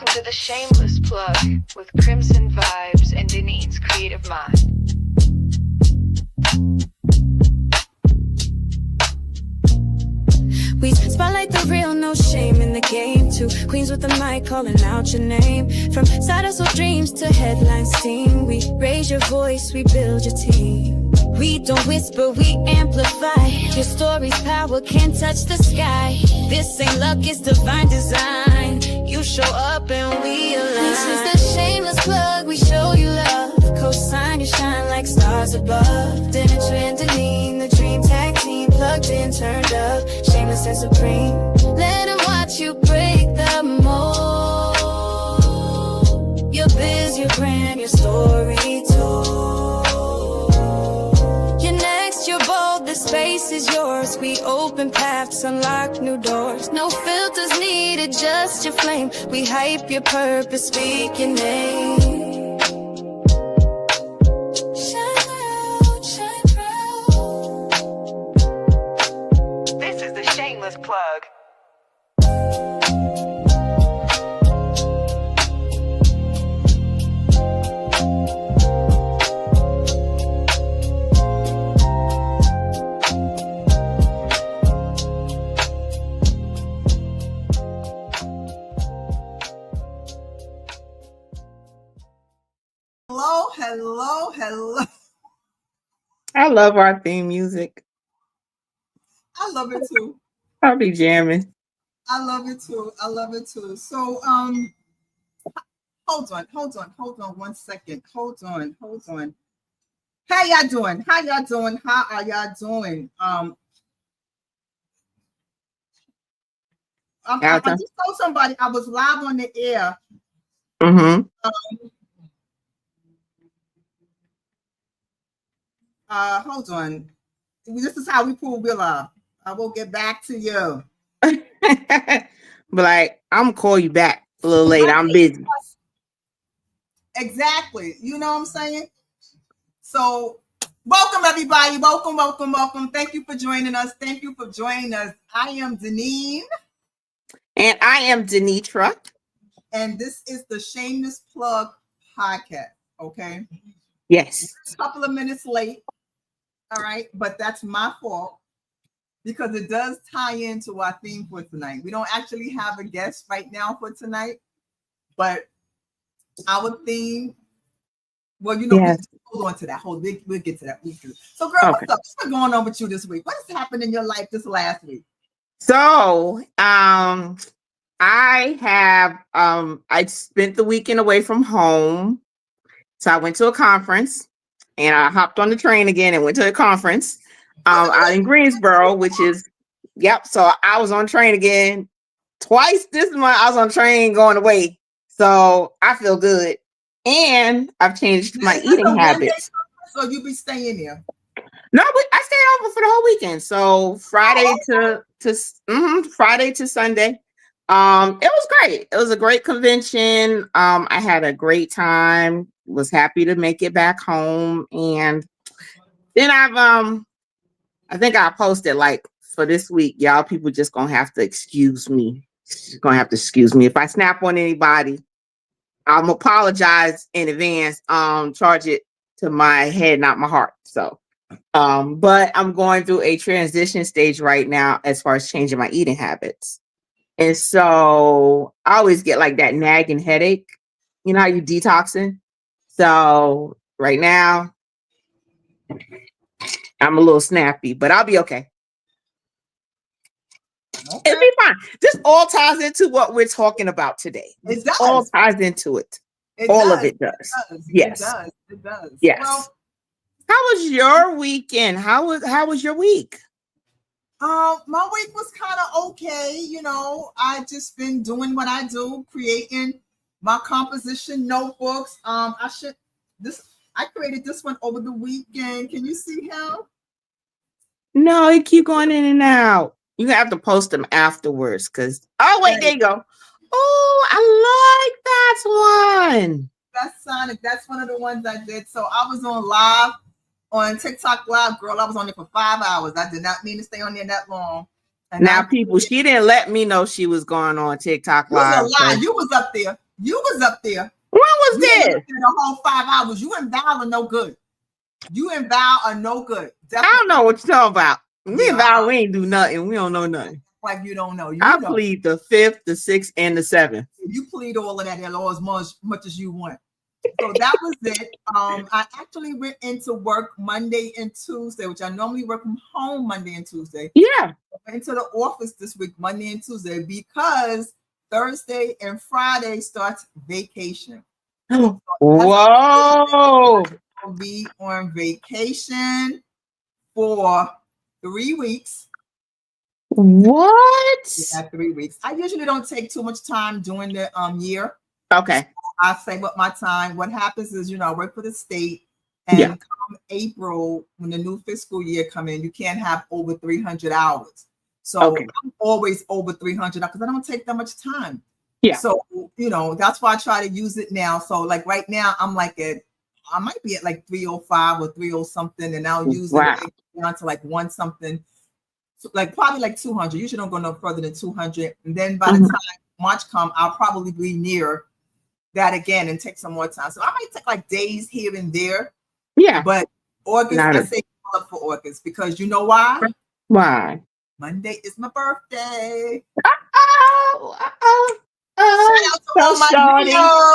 Welcome to the Shameless Plug with Crimson Vibes and Denise's Creative Mind. We spotlight the real, no shame in the game. Two queens with the mic calling out your name. From side hustle dreams to headline steam, we raise your voice, we build your team. We don't whisper, we amplify. Your story's power can't touch the sky. This ain't luck, it's divine design. You show up and we align. This is the Shameless Plug, we show you love. Co-sign, you shine like stars above. Dinner trend, the dream tag team. Plugged in, turned up, shameless and supreme. Let them watch you break the mold. Your biz, your brand, your story told. You're next, you're bold, the space is yours. We open paths, unlock new doors. No filters needed, just your flame. We hype your purpose, speak your name. Plug. Hello. I love our theme music. I love it too. I'll be jamming. I love it too. So, hold on 1 second. Hold on. How y'all doing? How are y'all doing? I just told somebody I was live on the air. Mm-hmm. Hold on. This is how we prove we're live. I will get back to you. But like, I'm gonna call you back a little later. I'm busy. Exactly. You know what I'm saying? So, welcome everybody. Welcome. Thank you for joining us. I am Denise. And I am Denitra. And this is the Shameless Plug podcast. Okay. Yes. A couple of minutes late. All right. But that's my fault, because it does tie into our theme for tonight. We don't actually have a guest right now for tonight, but our theme, well, you know, yes. Hold on to that. We'll get to that. So, girl, okay. What's going on with you this week? What has happened in your life this last week? So, I spent the weekend away from home. So I went to a conference and I hopped on the train again and went to a conference. Out in Greensboro, which is, so I was on train again twice this month. I was on train going away, so I feel good, and I've changed my eating habits. So you be staying there? No, but I stayed over for the whole weekend. So Friday to Sunday. It was great. It was a great convention. I had a great time. Was happy to make it back home, and then I think I posted like for this week, y'all people just gonna have to excuse me. If I snap on anybody, I'm apologize in advance. Charge it to my head, not my heart. So, but I'm going through a transition stage right now as far as changing my eating habits. And so I always get like that nagging headache. You know how you detoxing? So right now, I'm a little snappy, but I'll be okay. It'll be fine. This all ties into what we're talking about today. It does. All ties into it. All of it does. Yes. It does. Yes. Well, how was your weekend? How was your week? My week was kind of okay. You know, I just been doing what I do, creating my composition notebooks. I created this one over the weekend. Can you see how? No, you keep going in and out. You have to post them afterwards, because there you go. Oh, I like that one. That's Sonic. That's one of the ones I did. So I was on TikTok live, girl. I was on there for 5 hours. I did not mean to stay on there that long. And now, people, she didn't let me know she was going on TikTok live. It was a lie. You was up there. You was up there. When was You this? was up there the whole 5 hours. You and Val are no good. You and Val are no good. I don't know what you're talking about. Me and Yeah. Val, we ain't do nothing. We don't know nothing. Like you don't know. You I know. plead the 5th, the 6th, and the 7th. You plead all of that as much as you want. So that was it. I actually went into work Monday and Tuesday, which I normally work from home Monday and Tuesday. Yeah. I went into the office this week, Monday and Tuesday, because Thursday and Friday starts vacation. Whoa. I'll be on vacation for 3 weeks. What? Yeah, 3 weeks. I usually don't take too much time during the year. Okay. I save up my time. What happens is, I work for the state, and come April, when the new fiscal year come in, you can't have over 300 hours. So I'm always over 300 because I don't take that much time. Yeah. So, that's why I try to use it now. So like right now, I might be at like 305 or 30 something, and I'll use it down to like one something. So like probably like 200. Usually don't go no further than 200. And then by the time March come, I'll probably be near that again and take some more time. So I might take like days here and there. Yeah. But August, I say up for August because you know why? Why? Monday is my birthday.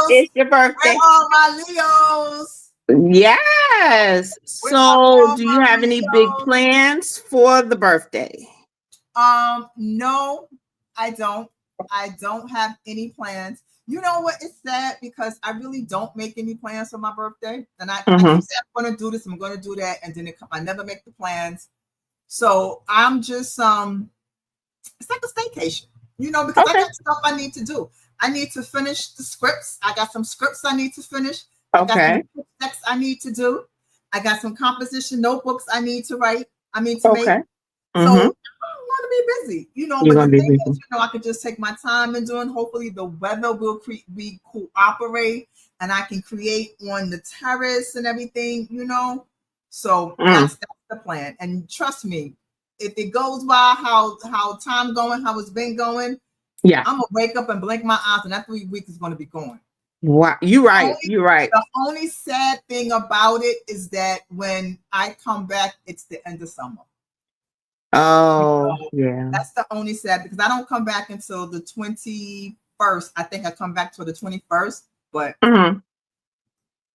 It's your birthday. We're all my Leos. Yes. So do you have any big plans for the birthday? No, I don't. I don't have any plans. You know what? It's sad because I really don't make any plans for my birthday. And I keep saying I'm going to do this, I'm going to do that. And then I never make the plans. So I'm just, it's like a staycation, because I got stuff I need to do. I need to finish the scripts. I got some scripts I need to finish. I got some text I need to do. I got some composition notebooks I need to write. I mean, to make. So I'm going to be busy, but the thing is, I could just take my time and doing. Hopefully the weather will be cooperate and I can create on the terrace and everything, So that's the plan. And trust me, if it goes by how time going, how it's been going, I'm gonna wake up and blink my eyes, and that 3 weeks is gonna be going. Wow, you're right. You're right. The only sad thing about it is that when I come back, it's the end of summer. Oh, yeah. That's the only sad because I don't come back until the 21st. I think I come back till the 21st, but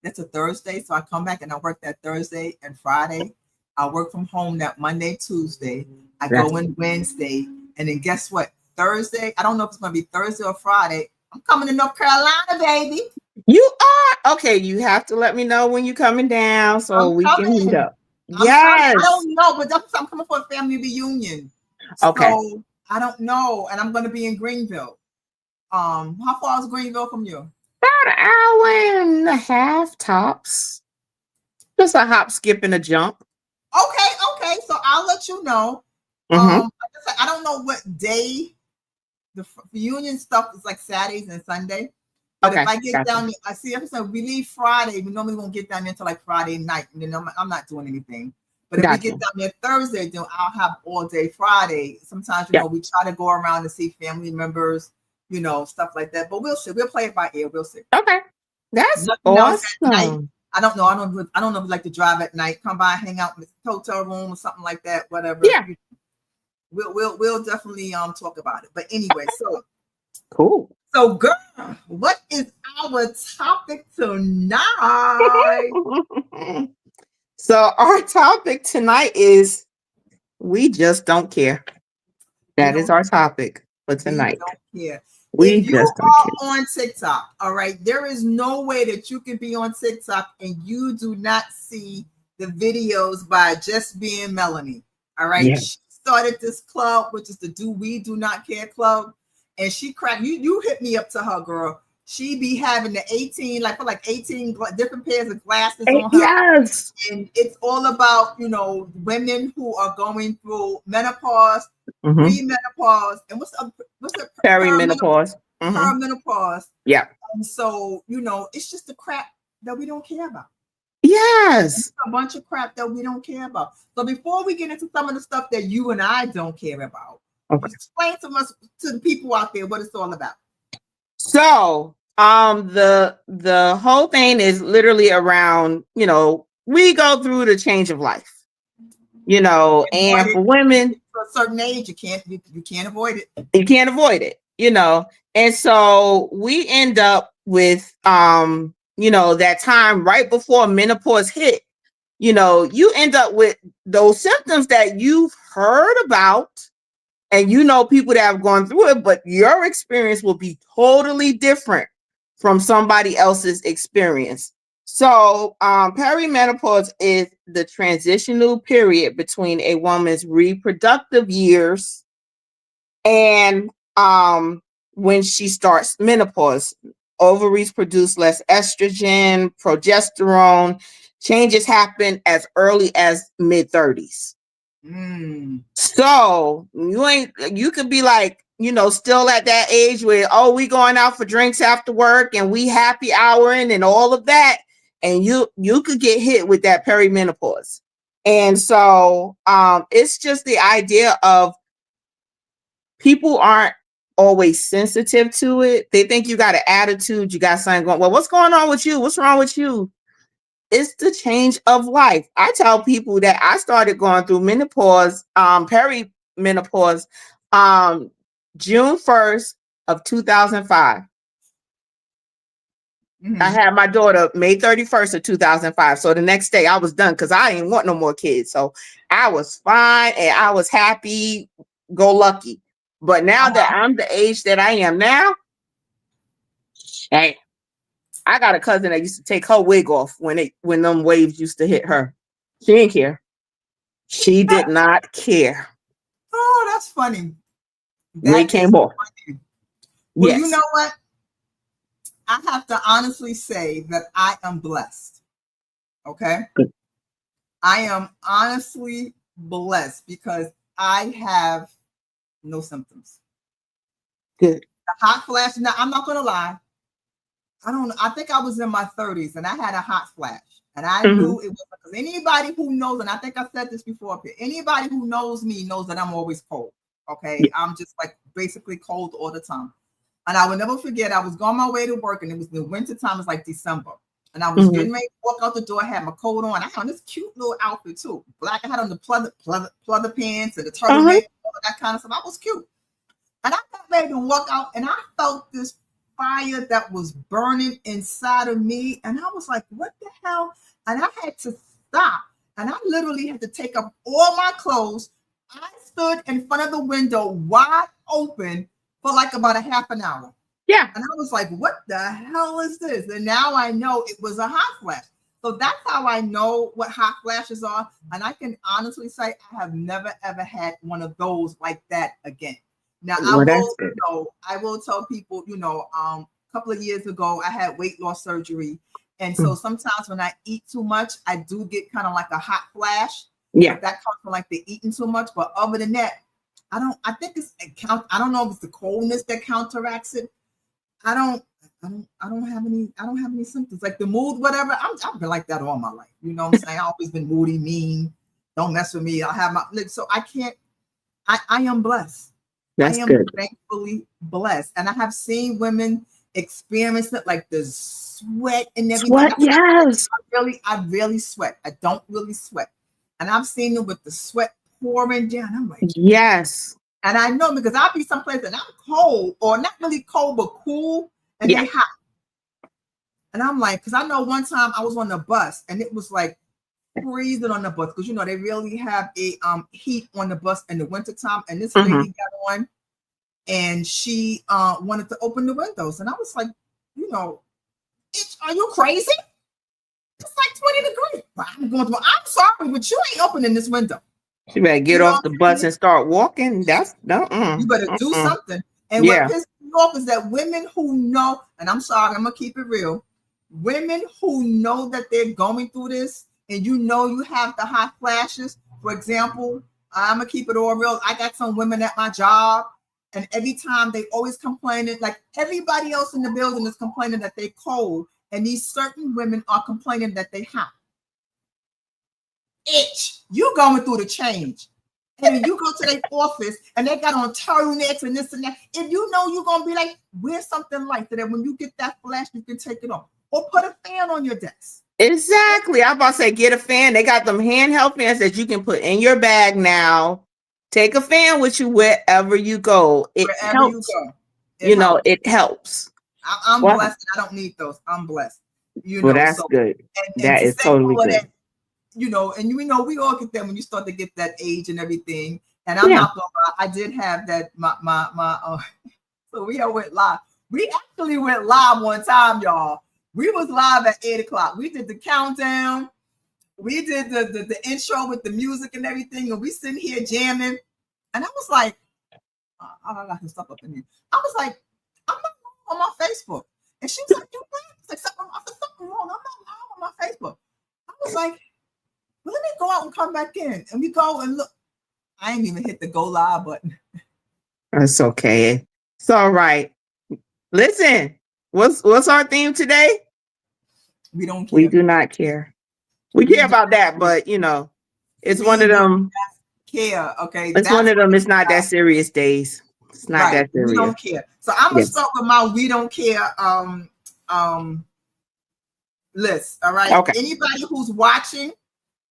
that's a Thursday. So I come back and I work that Thursday and Friday. I work from home that Monday, Tuesday. I go in Wednesday. And then guess what? Thursday, I don't know if it's going to be Thursday or Friday. I'm coming to North Carolina, baby. You are? Okay, you have to let me know when you're coming down so we can meet up. Yes. I don't know, but I'm coming for a family reunion. Okay. So I don't know. And I'm going to be in Greenville. How far is Greenville from you? About an hour and a half tops. Just a hop, skip, and a jump. Okay. So I'll let you know. Like I don't know what day the reunion stuff is, like Saturdays and Sunday. But if I get down there, I see if we leave Friday, we normally won't get down there until like Friday night. And then I'm not doing anything. But if we get down there Thursday, then I'll have all day Friday. Sometimes, we try to go around and see family members, stuff like that. But we'll see. We'll play it by ear. We'll see. Okay. That's awesome. I don't know. I don't know if you like to drive at night, come by, hang out in the hotel room or something like that, whatever. Yeah. We'll definitely talk about it. But anyway, so cool. So girl, what is our topic tonight? So our topic tonight is we just don't care. That is our topic for tonight. We don't care. We just don't care. On TikTok, all right, there is no way that you can be on TikTok and you do not see the videos by Just Being Melanie. All right, she started this club, which is the We Do Not Care Club, and she cracked. You hit me up to her, girl. She be having the 18 different pairs of glasses on her. Yes, and it's all about women who are going through menopause. Premenopause and what's the perimenopause? Perimenopause. Yeah. And so it's just the crap that we don't care about. Yes. It's a bunch of crap that we don't care about. So before we get into some of the stuff that you and I don't care about, explain to the people out there what it's all about. So The whole thing is literally around, we go through the change of life, and Avoid for it. women, To a certain age, you can't avoid it. you can't avoid it. And so we end up with that time right before menopause hit. You end up with those symptoms that you've heard about, and people that have gone through it, but your experience will be totally different from somebody else's experience. So perimenopause is the transitional period between a woman's reproductive years and when she starts menopause. Ovaries produce less estrogen, progesterone. Changes happen as early as mid-30s. So you could be like, still at that age where, we going out for drinks after work and we happy houring and all of that. And you could get hit with that perimenopause. And so it's just the idea of people aren't always sensitive to it. They think you got an attitude, you got something going. Well, what's going on with you? What's wrong with you? It's the change of life. I tell people that I started going through menopause, perimenopause, June 1st of 2005. I had my daughter May 31st of 2005. So the next day I was done because I didn't want no more kids. So I was fine and I was happy, go lucky. But now that I'm the age that I am now, hey, I got a cousin that used to take her wig off when them waves used to hit her. She didn't care. She did not care. Oh, that's funny. They came off. Well, yes. You know what? I have to honestly say that I am blessed. Okay? Good. I am honestly blessed because I have no symptoms. Good. The hot flash. Now, I'm not going to lie. I think I was in my 30s and I had a hot flash. And I knew it was because anybody who knows, and I think I said this before, anybody who knows me knows that I'm always cold. Okay. Yeah. I'm just like basically cold all the time. And I will never forget, I was going my way to work and it was the winter time, it's like December. And I was getting ready to walk out the door. I had my coat on. I had this cute little outfit too. Black, I had on the pleather pants and the turtleneck, all that kind of stuff. I was cute. And I got ready to walk out and I felt this fire that was burning inside of me. And I was like, what the hell? And I had to stop. And I literally had to take up all my clothes. I stood in front of the window wide open for like about a half an hour. Yeah. And I was like, what the hell is this? And now I know it was a hot flash. So that's how I know what hot flashes are. And I can honestly say I have never, ever had one of those like that again. Now, I will tell people, a couple of years ago, I had weight loss surgery. And so sometimes when I eat too much, I do get kind of like a hot flash. Yeah. That comes from like the eating too much. But other than that, I don't know if it's the coldness that counteracts it. I don't have any symptoms. Like the mood, whatever. I've been like that all my life. You know what I'm saying? I've always been moody, mean. Don't mess with me. I'll have my so I can't. I am blessed. That's I am good. thankfully blessed. And I have seen women experience it, like the sweat and everything. Sweat, yes. I really sweat. I don't really sweat. And I've seen them with the sweat pouring down. I'm like, yes. And I know because I'll be someplace and I'm cold, or not really cold, but cool, and they hot. And I'm like, because I know one time I was on the bus and it was like freezing on the bus because they really have a heat on the bus in the wintertime. And this lady got on and she wanted to open the windows. And I was like, are you crazy? It's like 20 degrees. I'm sorry, but you ain't opening this window. You better get off the bus and start walking. That's you better do something. And what pisses me off is that women who know, and I'm sorry, I'm gonna keep it real. Women who know that they're going through this, and you have the hot flashes. For example, I'm gonna keep it all real. I got some women at my job, and every time they always complaining, like everybody else in the building is complaining that they cold, and these certain women are complaining that they hot. Itch, you going through the change. And then you go to their office and they got on turtlenecks and this and that. If you know you're gonna be like, wear something light so that when you get that flash, you can take it off. Or put a fan on your desk. Exactly. I'm about to say, get a fan. They got them handheld fans that you can put in your bag now. Take a fan with you wherever you go. It Wherever helps. you go. It helps. I'm blessed. I don't need those. I'm blessed. Well, that's good. And that to is say totally all of good. that, and we all get that when you start to get that age and everything. And I'm not gonna lie, I did have that. So we all went live. We actually went live one time, y'all. We was live at 8:00. We did the countdown. We did the intro with the music and everything, and we sitting here jamming. And I was like, I got some stuff up in here. I was like, I'm not on my Facebook. And she was like, you're right. It's like something wrong. I'm not live on my Facebook. I was like, well, let me go out and come back in. And we go and look. I ain't even hit the go live button. That's okay. It's all right. Listen, what's our theme today? We don't care. We do not care. We care about that, but it's one of them. Care, okay. It's one of them. It's not that serious days. It's not that serious. We don't care. So I'm gonna start with my we don't care list. All right. Okay. Anybody who's watching,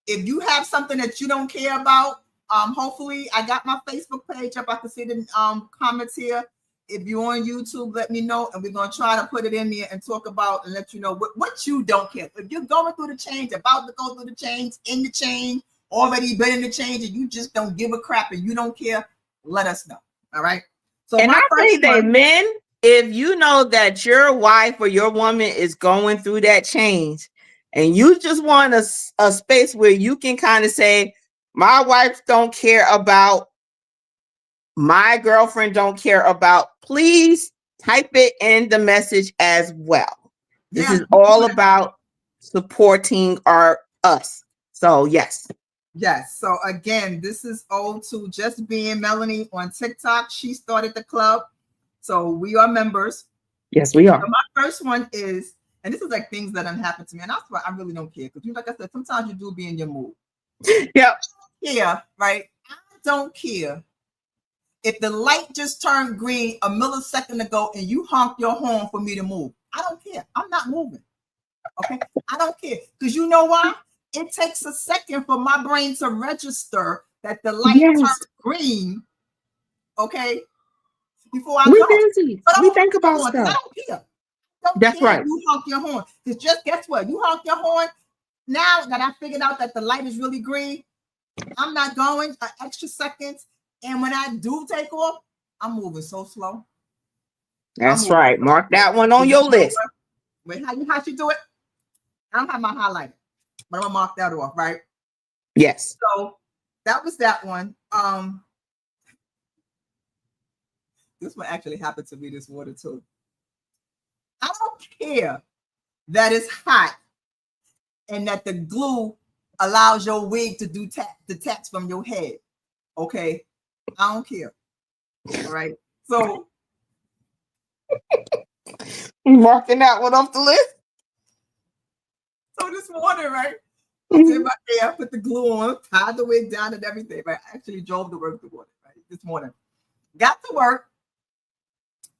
if you have something that you don't care about, hopefully I got my Facebook page up. I can see the comments here. If you're on YouTube, let me know, and we're gonna try to put it in there and talk about and let you know what you don't care. If you're going through the change, about to go through the change, in the change, already been in the change, and you just don't give a crap and you don't care, let us know. All right. So and I think that men, if you know that your wife or your woman is going through that change, and you just want a space where you can kind of say, my wife don't care about, my girlfriend don't care about, please type it in the message as well. This is all about supporting us. So yes. Yes. So again, this is owed to Just Being Melanie on TikTok. She started the club. So we are members. Yes, we are. So my first one is, and this is like things that happened to me. And that's why I really don't care. Because like I said, sometimes you do be in your mood. Yep. Yeah, right. I don't care if the light just turned green a millisecond ago and you honk your horn for me to move. I don't care. I'm not moving. Okay. I don't care. Because you know why? It takes a second for my brain to register that the light turned green. Okay. Before I go. Busy. We think about stuff. I don't care. That's right. You honk your horn. Because just guess what? You honk your horn. Now that I figured out that the light is really green, I'm not going an extra seconds. And when I do take off, I'm moving so slow. That's right. Mark that one on your list. Wait, how you do it? I don't have my highlighter, but I'm gonna mark that off, right? Yes. So that was that one. This one actually happened to me this morning too. I don't care that it's hot and that the glue allows your wig to detach from your head. Okay, I don't care. All right. So marking that one off the list. So this morning, right? I did my hair, put the glue on, tied the wig down and everything. Right? I actually drove to work this morning, right? This morning. Got to work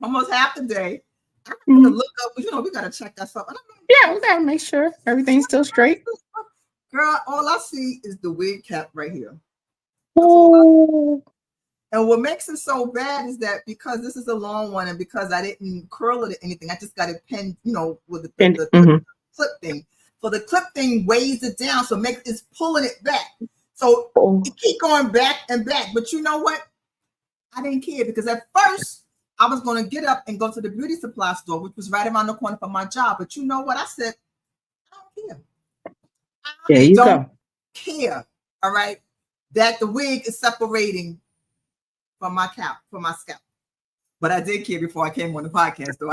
almost half the day. I had to look up, we gotta check that stuff. Yeah, we gotta make sure everything's still straight. Girl, all I see is the wig cap right here. Oh. And what makes it so bad is that because this is a long one and because I didn't curl it or anything, I just got it pinned, with the clip thing. So the clip thing weighs it down, so it's pulling it back. So it keep going back and back. But you know what? I didn't care because at first I was going to get up and go to the beauty supply store, which was right around the corner from my job. But you know what? I said, I don't care. I don't care. All right. That the wig is separating from my scalp. But I did care before I came on the podcast, though.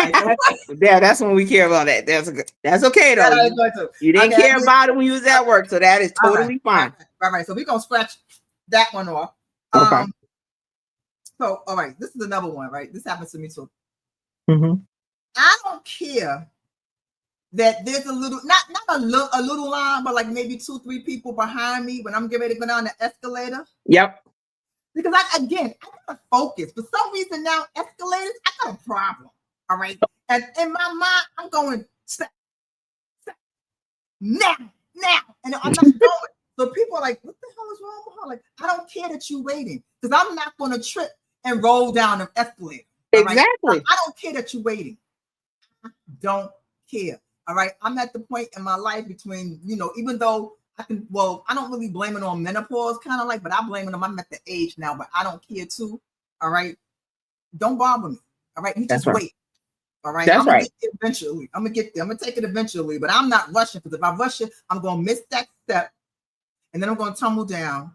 Yeah, that's when we care about that. That's okay though. You didn't care about it when you was at work, so that is totally fine. All right, so we're gonna scratch that one off. Okay. So, all right, this is another one, right? This happens to me too. Mm-hmm. I don't care that there's a little, not a little line, but like maybe 2-3 people behind me when I'm getting ready to go down the escalator. Yep. Because I gotta focus. For some reason now, escalators, I got a problem. All right. And in my mind, I'm going step, step, now, and I'm not going. So people are like, what the hell is wrong with her? Like, I don't care that you're waiting. Because I'm not gonna trip and roll down an escalator. Exactly. I don't care that you're waiting. I don't care. All right. I'm at the point in my life between, even though I don't really blame it on menopause, kind of like, but I blame it on, I'm at the age now, but I don't care too. All right. Don't bother me. All right. You just wait. All right. That's I'm gonna right. get it eventually. I'm gonna get there. I'm gonna take it eventually, but I'm not rushing, because if I rush it, I'm gonna miss that step, and then I'm gonna tumble down.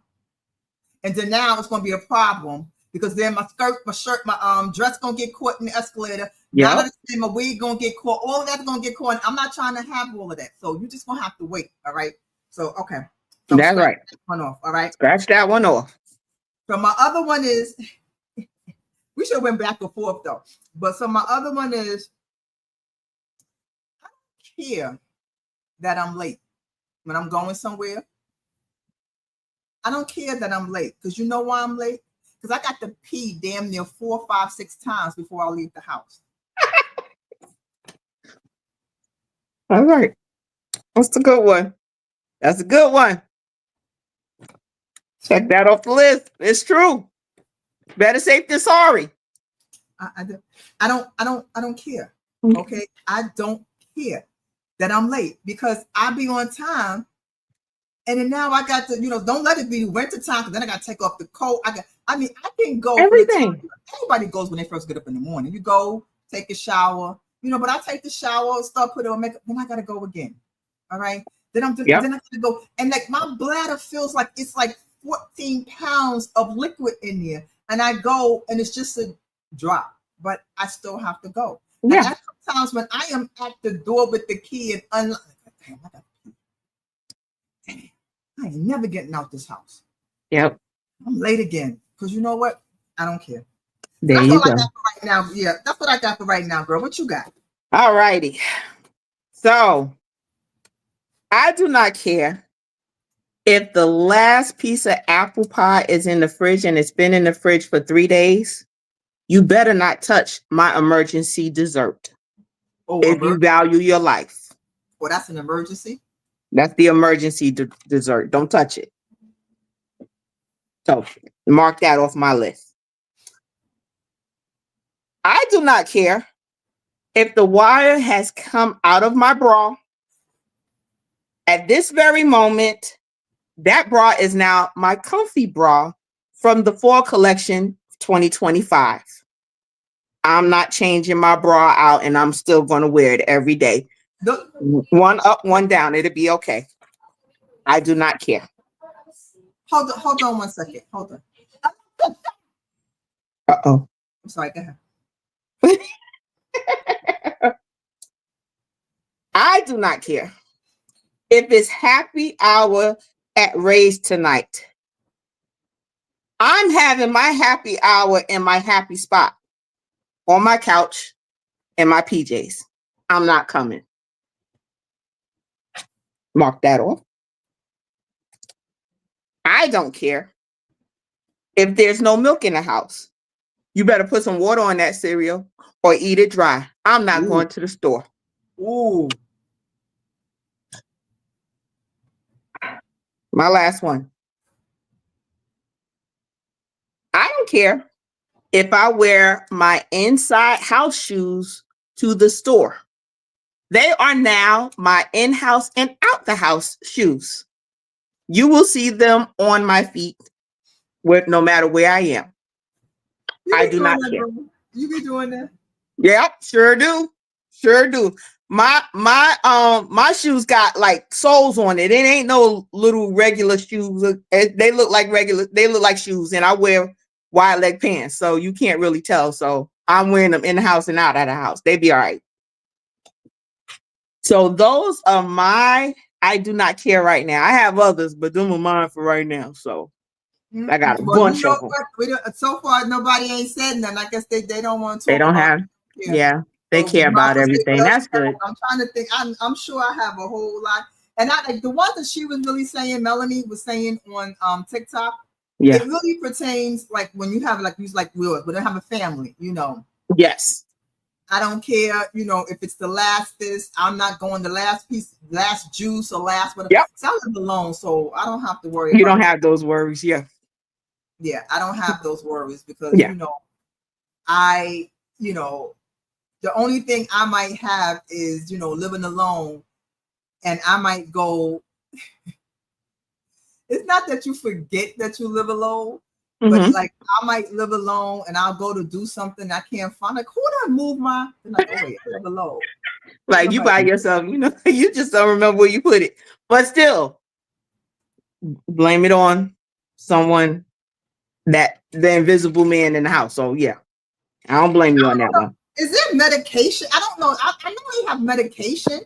And then now it's gonna be a problem, because then my skirt, my shirt, my dress gonna get caught in the escalator. Now that it's my wig gonna get caught, all of that's gonna get caught. I'm not trying to have all of that. So you just gonna have to wait. All right. So okay. So that's right. that one off. All right. Scratch that one off. So my other one is, we should have went back and forth though. But so my other one is, I don't care that I'm late when I'm going somewhere. I don't care that I'm late, because you know why I'm late? Because I got to pee damn near 4, 5, 6 times before I leave the house. All right. That's a good one. That's a good one. Check that off the list. It's true. Better safe than sorry. I don't care. Okay. I don't care that I'm late, because I be on time. And then now I got to, don't let it be winter time, because then I got to take off the coat. I can go. Everything. Everybody goes when they first get up in the morning. You go, take a shower, but I take the shower, start putting on makeup, then I got to go again. All right. Then then I got to go. And like my bladder feels like it's like 14 pounds of liquid in there. And I go and it's just a drop, but I still have to go. Yeah. And sometimes when I am at the door with the key and unlock, damn, I ain't never getting out this house. Yep. I'm late again. Because you know what? I don't care. There you go. I got for right now. Yeah, that's what I got for right now, girl. What you got? All righty. So I do not care if the last piece of apple pie is in the fridge and it's been in the fridge for 3 days. You better not touch my emergency dessert. If you value your life. Well, that's an emergency. That's the emergency dessert. Don't touch it. So mark that off my list. I do not care if the wire has come out of my bra. At this very moment, that bra is now my comfy bra from the fall collection 2025. I'm not changing my bra out, and I'm still going to wear it every day. One up, one down. It'll be okay. I do not care. Hold on 1 second. Hold on. Uh-oh. I'm sorry. Go ahead. I do not care if it's happy hour at Ray's tonight. I'm having my happy hour in my happy spot on my couch in my PJs. I'm not coming. Mark that off. I don't care if there's no milk in the house. You better put some water on that cereal or eat it dry. I'm not going to the store. Ooh. My last one. I don't care if I wear my inside house shoes to the store. They are now my in-house and out the house shoes. You will see them on my feet with no matter where I am. I do not care. You be doing that? Yep, sure do. Sure do. My shoes got like soles on it. It ain't no little regular shoes. They look like regular. They look like shoes, and I wear wide leg pants, so you can't really tell. So I'm wearing them in the house and out of the house. They be all right. So those are my. I do not care right now. I have others, but them are mine for right now. So I got a bunch of them. So far, nobody ain't said nothing. I guess they don't want to talk. They don't have. Yeah. They care about everything. That's good. I'm trying to think. I'm sure I have a whole lot. And I like the one that she was really saying, Melanie was saying on TikTok, Yeah. It really pertains like when you have like use like yours, but I have a family, Yes. I don't care, if it's the last this, I'm not going the last piece, last juice or last whatever. Yep. So I live alone, so I don't have to worry You about don't it. have those worries. Yeah. Yeah, I don't have those worries because Yeah. I, the only thing I might have is, living alone, and I might go. It's not that you forget that you live alone, but Mm-hmm. like I might live alone and I'll go to do something I can't find. Like, who did I move my? And like, oh wait, I live alone. Like you by yourself, you just don't remember where you put it. But still, blame it on someone, that the invisible man in the house. So yeah, I don't blame you on that one. Is there medication? I don't know. I know they have medication.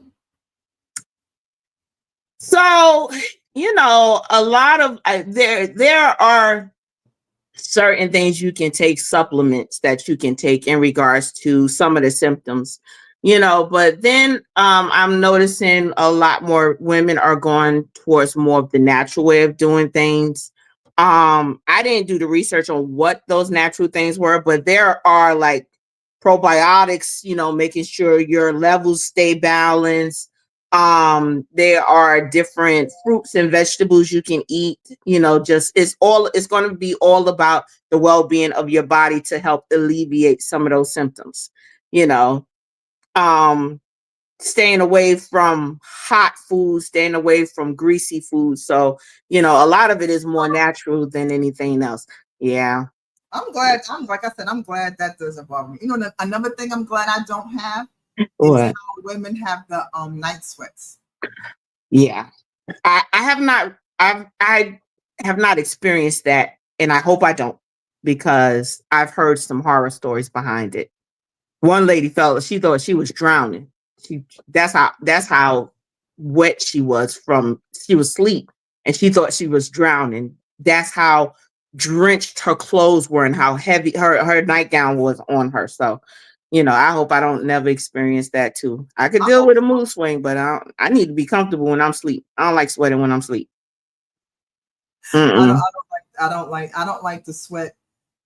So a lot of there are certain things you can take, supplements that you can take in regards to some of the symptoms, but then I'm noticing a lot more women are going towards more of the natural way of doing things. I didn't do the research on what those natural things were, but there are like probiotics, making sure your levels stay balanced. There are different fruits and vegetables you can eat, just it's going to be all about the well-being of your body to help alleviate some of those symptoms, you know. Um Staying away from hot food, staying away from greasy food. So, a lot of it is more natural than anything else. Yeah. I'm glad. I'm like I said. I'm glad that doesn't bother me. Another thing I'm glad I don't have is What? how women have the night sweats. Yeah. I have not I have not experienced that, and I hope I don't, because I've heard some horror stories behind it. One lady she thought she was drowning. That's how wet she was she was asleep, and she thought she was drowning. That's how drenched her clothes were and how heavy her nightgown was on her. So, I hope I don't never experience that too. I could I deal hope with a mood swing, but I need to be comfortable when I'm asleep. I don't like sweating when I'm asleep. Mm-mm. I don't like to sweat.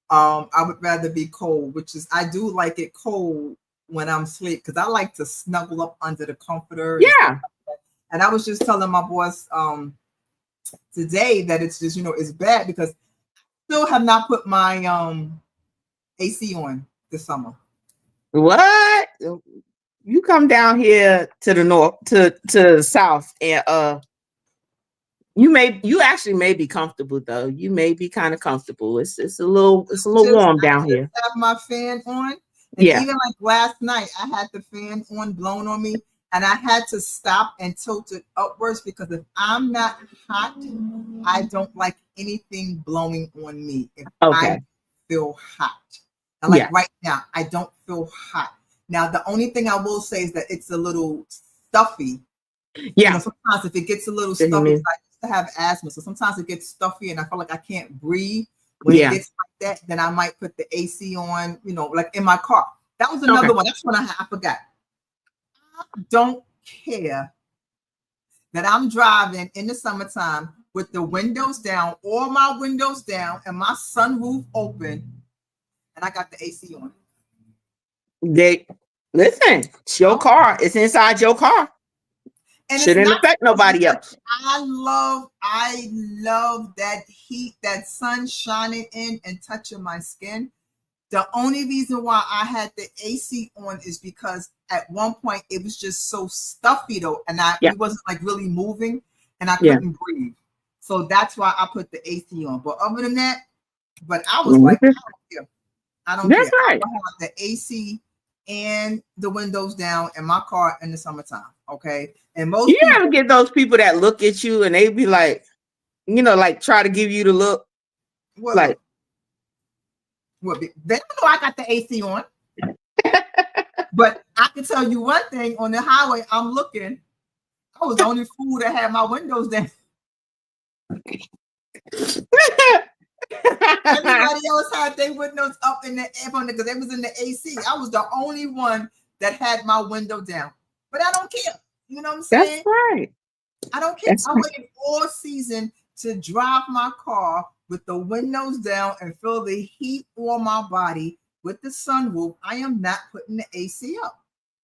I would rather be cold, which is I do like it cold when I'm asleep because I like to snuggle up under the comforter. Yeah. And I was just telling my boss today that it's just it's bad because I still have not put my AC on this summer. What? You come down here to the north, to the south, and you actually may be comfortable though. You may be kind of comfortable. It's a little warm down here. Have my fan on, and Yeah. even like last night, I had the fan on blown on me, and I had to stop and tilt it upwards because if I'm not hot, I don't like anything blowing on me. If Okay. I feel hot, and like Yeah. right now, I don't feel hot. Now, the only thing I will say is that it's a little stuffy. Yeah. Sometimes if it gets a little What do you stuffy, mean? I used to have asthma, so sometimes it gets stuffy, and I feel like I can't breathe. When Yeah. it gets like that, then I might put the AC on, like in my car. That was another one. That's one I forgot. I don't care that I'm driving in the summertime with the windows down, all my windows down, and my sunroof open, and I got the AC on. Listen, it's your car. It's inside your car. And shouldn't affect nobody else. I love that heat, that sun shining in and touching my skin. The only reason why I had the AC on is because at one point it was just so stuffy though, and it wasn't like really moving, and I couldn't breathe. So that's why I put the AC on. But other than that, I was like, I don't care. I don't care. Right. I have the AC and the windows down in my car in the summertime. Okay. And most people ever get those people that look at you and they be like, like try to give you the look. What like look? They don't know I got the AC on. But I can tell you one thing, on the highway, I'm looking. I was the only fool that had my windows down. Everybody else had their windows up in the air because they was in the AC. I was the only one that had my window down. But I don't care. You know what I'm saying? That's right. I don't care. I waited all season to drive my car with the windows down and feel the heat on my body with the sunroof, I am not putting the AC up.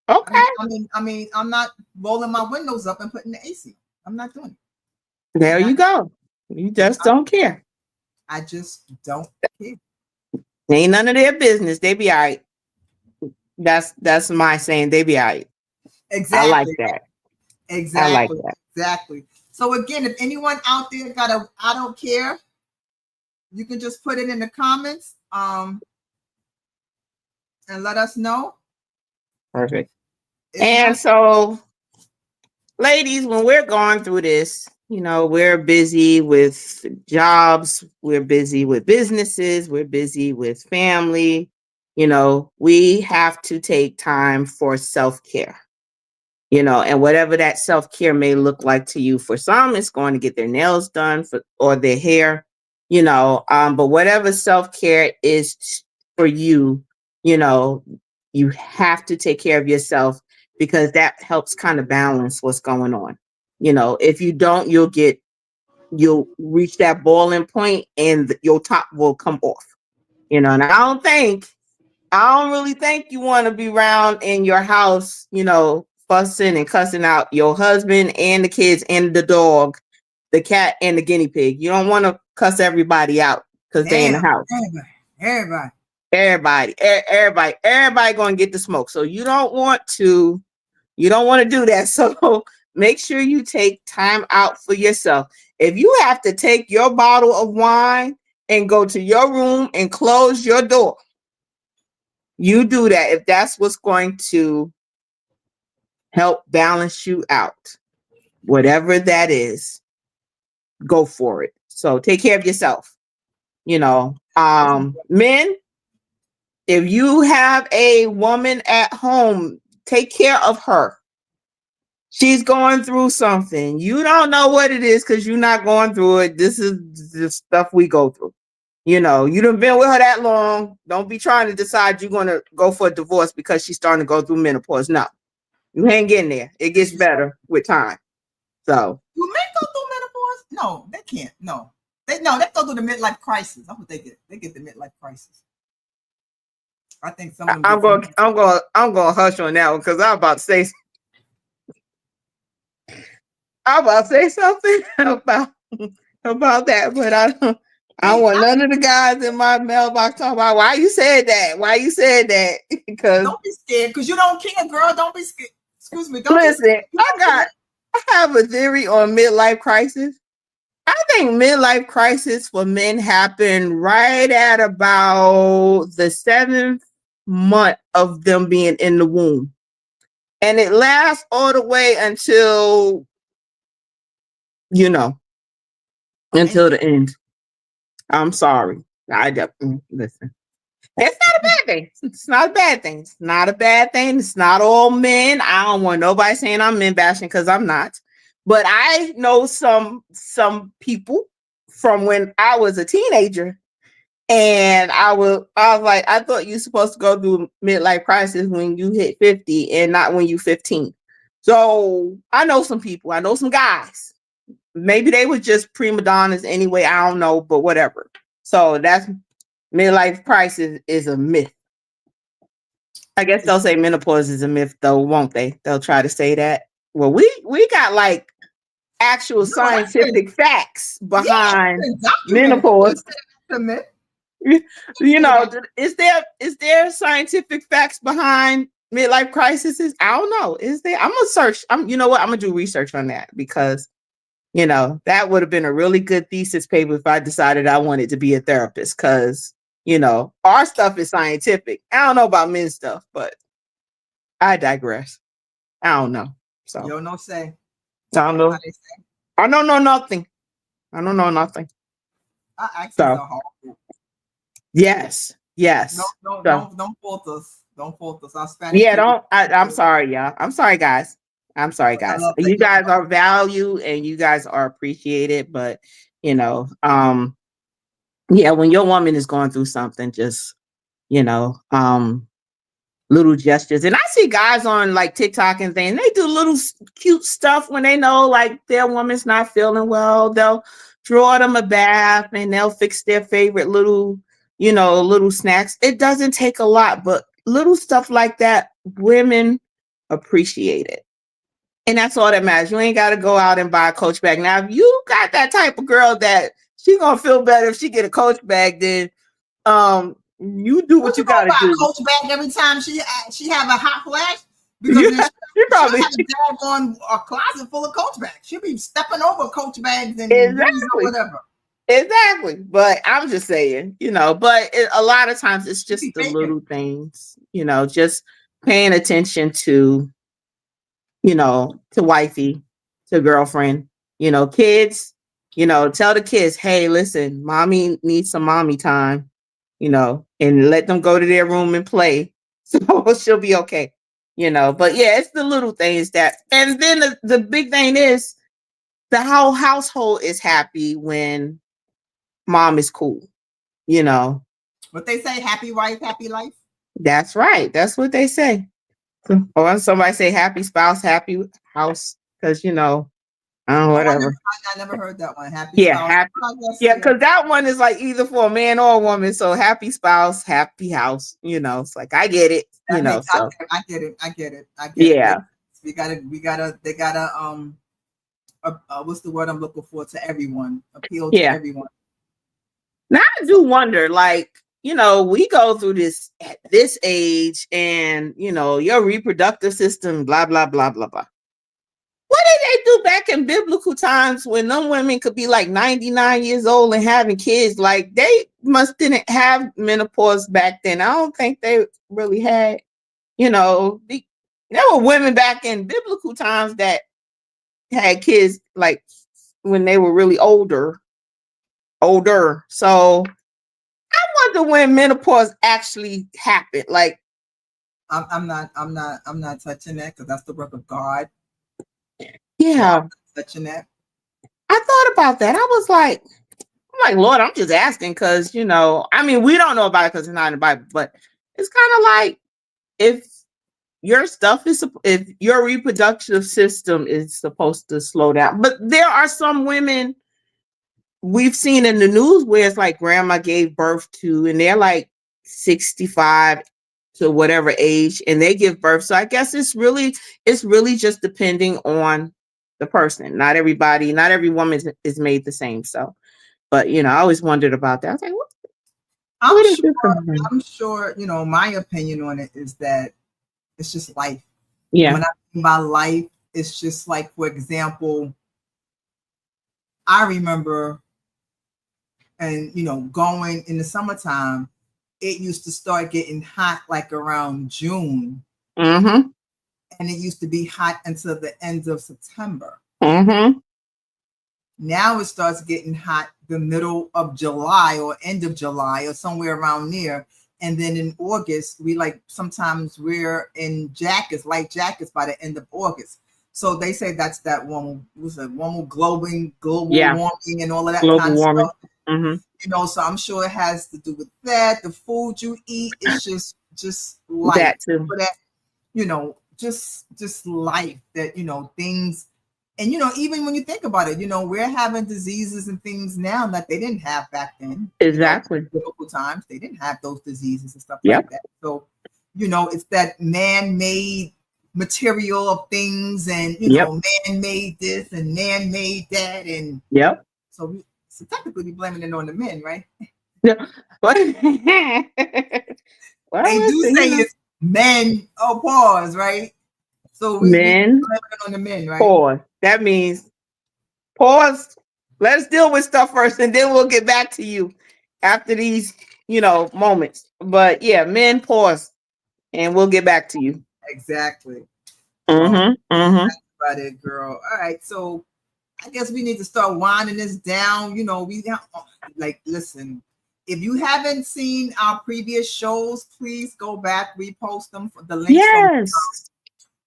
Okay. I'm not rolling my windows up and putting the AC. I'm not doing it. There you go. You just don't care. I just don't care. Ain't none of their business. They be all right. That's my saying. They be all right. Exactly. I like that. Exactly. I like that. Exactly. So again, if anyone out there got a I don't care, you can just put it in the comments and let us know. Perfect. If And not, so, ladies, when we're going through this, we're busy with jobs, we're busy with businesses, we're busy with family. We have to take time for self-care. And whatever that self-care may look like to you. For some, it's going to get their nails done or their hair, but whatever self-care is for you, you have to take care of yourself because that helps kind of balance what's going on. If you don't, you'll reach that boiling point and your top will come off, and I don't really think you want to be around in your house, fussing and cussing out your husband and the kids and the dog, the cat and the guinea pig. You don't want to cuss everybody out because they're in the house. Everybody going to get the smoke. So you don't want to do that. So make sure you take time out for yourself. If you have to take your bottle of wine and go to your room and close your door, you do that. If that's what's going to help balance you out, whatever that is, go for it. So take care of yourself. Men, if you have a woman at home, take care of her. She's going through something. You don't know what it is because you're not going through it. This is the stuff we go through. You done been with her that long. Don't be trying to decide you're going to go for a divorce because she's starting to go through menopause. No, you ain't getting there. It gets better with time. So. Do men go through menopause? No, they can't. No. They go through the midlife crisis. That's what they get. They get the midlife crisis. I think some of them I'm going to hush on that one because I'm about to say something about that, but I don't want none of the guys in my mailbox talking about why you said that. Because don't be scared because you don't care, girl. Don't be scared. Excuse me. Listen, I have a theory on midlife crisis. I think midlife crisis for men happen right at about the 7th month of them being in the womb. And it lasts all the way until until the end. I'm sorry. Listen. It's not a bad thing. It's not a bad thing. It's not a bad thing. It's not all men. I don't want nobody saying I'm men bashing because I'm not. But I know some people from when I was a teenager, and I was like, I thought you're supposed to go through midlife crisis when you hit 50 and not when you 15. So I know some people. I know some guys. Maybe they were just prima donnas anyway. I don't know, but whatever. So that's midlife crisis is a myth. I guess they'll say menopause is a myth, though, won't they? They'll try to say that. Well, we got like actual scientific facts behind menopause. Is there scientific facts behind midlife crises? I don't know. Is there? I'm gonna search. I'm gonna do research on that because that would have been a really good thesis paper if I decided I wanted to be a therapist because our stuff is scientific. I don't know about men's stuff, but I digress. I don't know. So you don't know say. I don't know. I don't know nothing. I don't know nothing. Yes. Don't fault us. Don't fault us. Our Spanish. Yeah, I'm sorry, y'all. I'm sorry, guys. You guys are valued and you guys are appreciated, but when your woman is going through something, just little gestures. And I see guys on like TikTok and things, they do little cute stuff when they know like their woman's not feeling well. They'll draw them a bath and they'll fix their favorite little, little snacks. It doesn't take a lot, but little stuff like that, women appreciate it. And that's all that matters. You ain't got to go out and buy a Coach bag. Now, if you got that type of girl that she gonna feel better if she get a Coach bag, then you do what you got to buy do. A Coach bag every time she have a hot flash because you probably have a daggone a closet full of Coach bags. She'll be stepping over Coach bags and exactly. whatever. Exactly. But I'm just saying, but a lot of times it's just the little things, just paying attention to, to wifey, to girlfriend, kids, tell the kids, hey, listen, mommy needs some mommy time, and let them go to their room and play. So she'll be okay, but yeah, it's the little things and then the big thing is the whole household is happy when mom is cool, What they say, happy wife, happy life. That's right. That's what they say. Or somebody say happy spouse, happy house, because whatever. I never heard that one. Happy spouse. Happy. Yeah, because that one is like either for a man or a woman. So happy spouse, happy house. It's like I get it. I get it. Yeah. They gotta what's the word I'm looking for, to everyone, appeal to everyone. Now I do wonder, like, we go through this at this age and, your reproductive system, blah, blah, blah, blah, blah. What did they do back in biblical times when them women could be like 99 years old and having kids? Like they didn't have menopause back then. I don't think they really had, there were women back in biblical times that had kids like when they were really older. So I wonder when menopause actually happened. Like, I'm not touching that because that's the work of God. Yeah, so touching that. I thought about that. I'm like, Lord, I'm just asking because we don't know about it because it's not in the Bible. But it's kind of like if your reproductive system is supposed to slow down. But there are some women we've seen in the news where it's like grandma gave birth to, and they're like 65 to whatever age, and they give birth. So I guess it's really just depending on the person. Not every woman is made the same. So, but I always wondered about that. I was like, I'm sure, my opinion on it is that it's just life. Yeah. When I think about life, it's just like, for example, I remember, and going in the summertime, it used to start getting hot like around June. Mm-hmm. And it used to be hot until the end of September. Mm-hmm. Now it starts getting hot the middle of July or end of July or somewhere around there. And then in August, sometimes we're in light jackets by the end of August. So they say that's that global warming and all of that global kind of warming. stuff. Mm-hmm. So I'm sure it has to do with that. The food you eat is just life. That too. Just life that, things. And, even when you think about it, we're having diseases and things now that they didn't have back then. Exactly. Biblical times, they didn't have those diseases and stuff like that. So, it's that man-made material of things and, man-made this and man-made that. And so technically we're blaming it on the men, right? Yeah. Well, they do say it's men, pause, right? So we men on the men, right? Pause. That means pause. Let's deal with stuff first, and then we'll get back to you after these, moments. But yeah, men pause, and we'll get back to you. Exactly. Mm-hmm. That's about it, girl. All right, so I guess we need to start winding this down. We listen. If you haven't seen our previous shows, please go back, repost them for the links. Yes.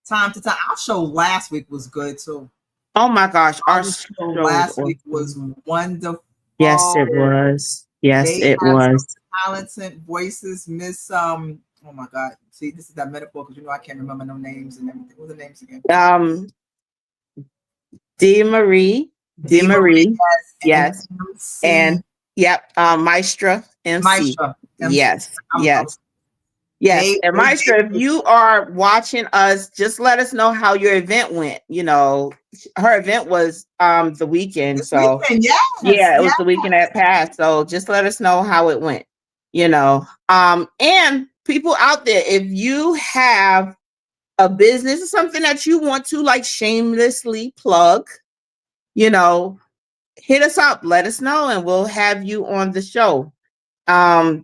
From time to time. Our show last week was good too. Oh my gosh, our show last week was wonderful. Yes, it was. Yes, it was. Talented voices, Miss oh my God. See, this is that metaphor because I can't remember no names and everything. What are the names again? D. Marie, DeMarie, and yes, MC and yep, Maestra MC, Maestra. MC. yes, yes. Yes, They and they Maestra, if you are watching us, just let us know how your event went. You know, her event was the weekend, this so weekend, yes, yeah, it was yes. the weekend that passed. So just let us know how it went. You know, and people out there, if you have a business or something that you want to like shamelessly plug, you know, hit us up, let us know, and we'll have you on the show.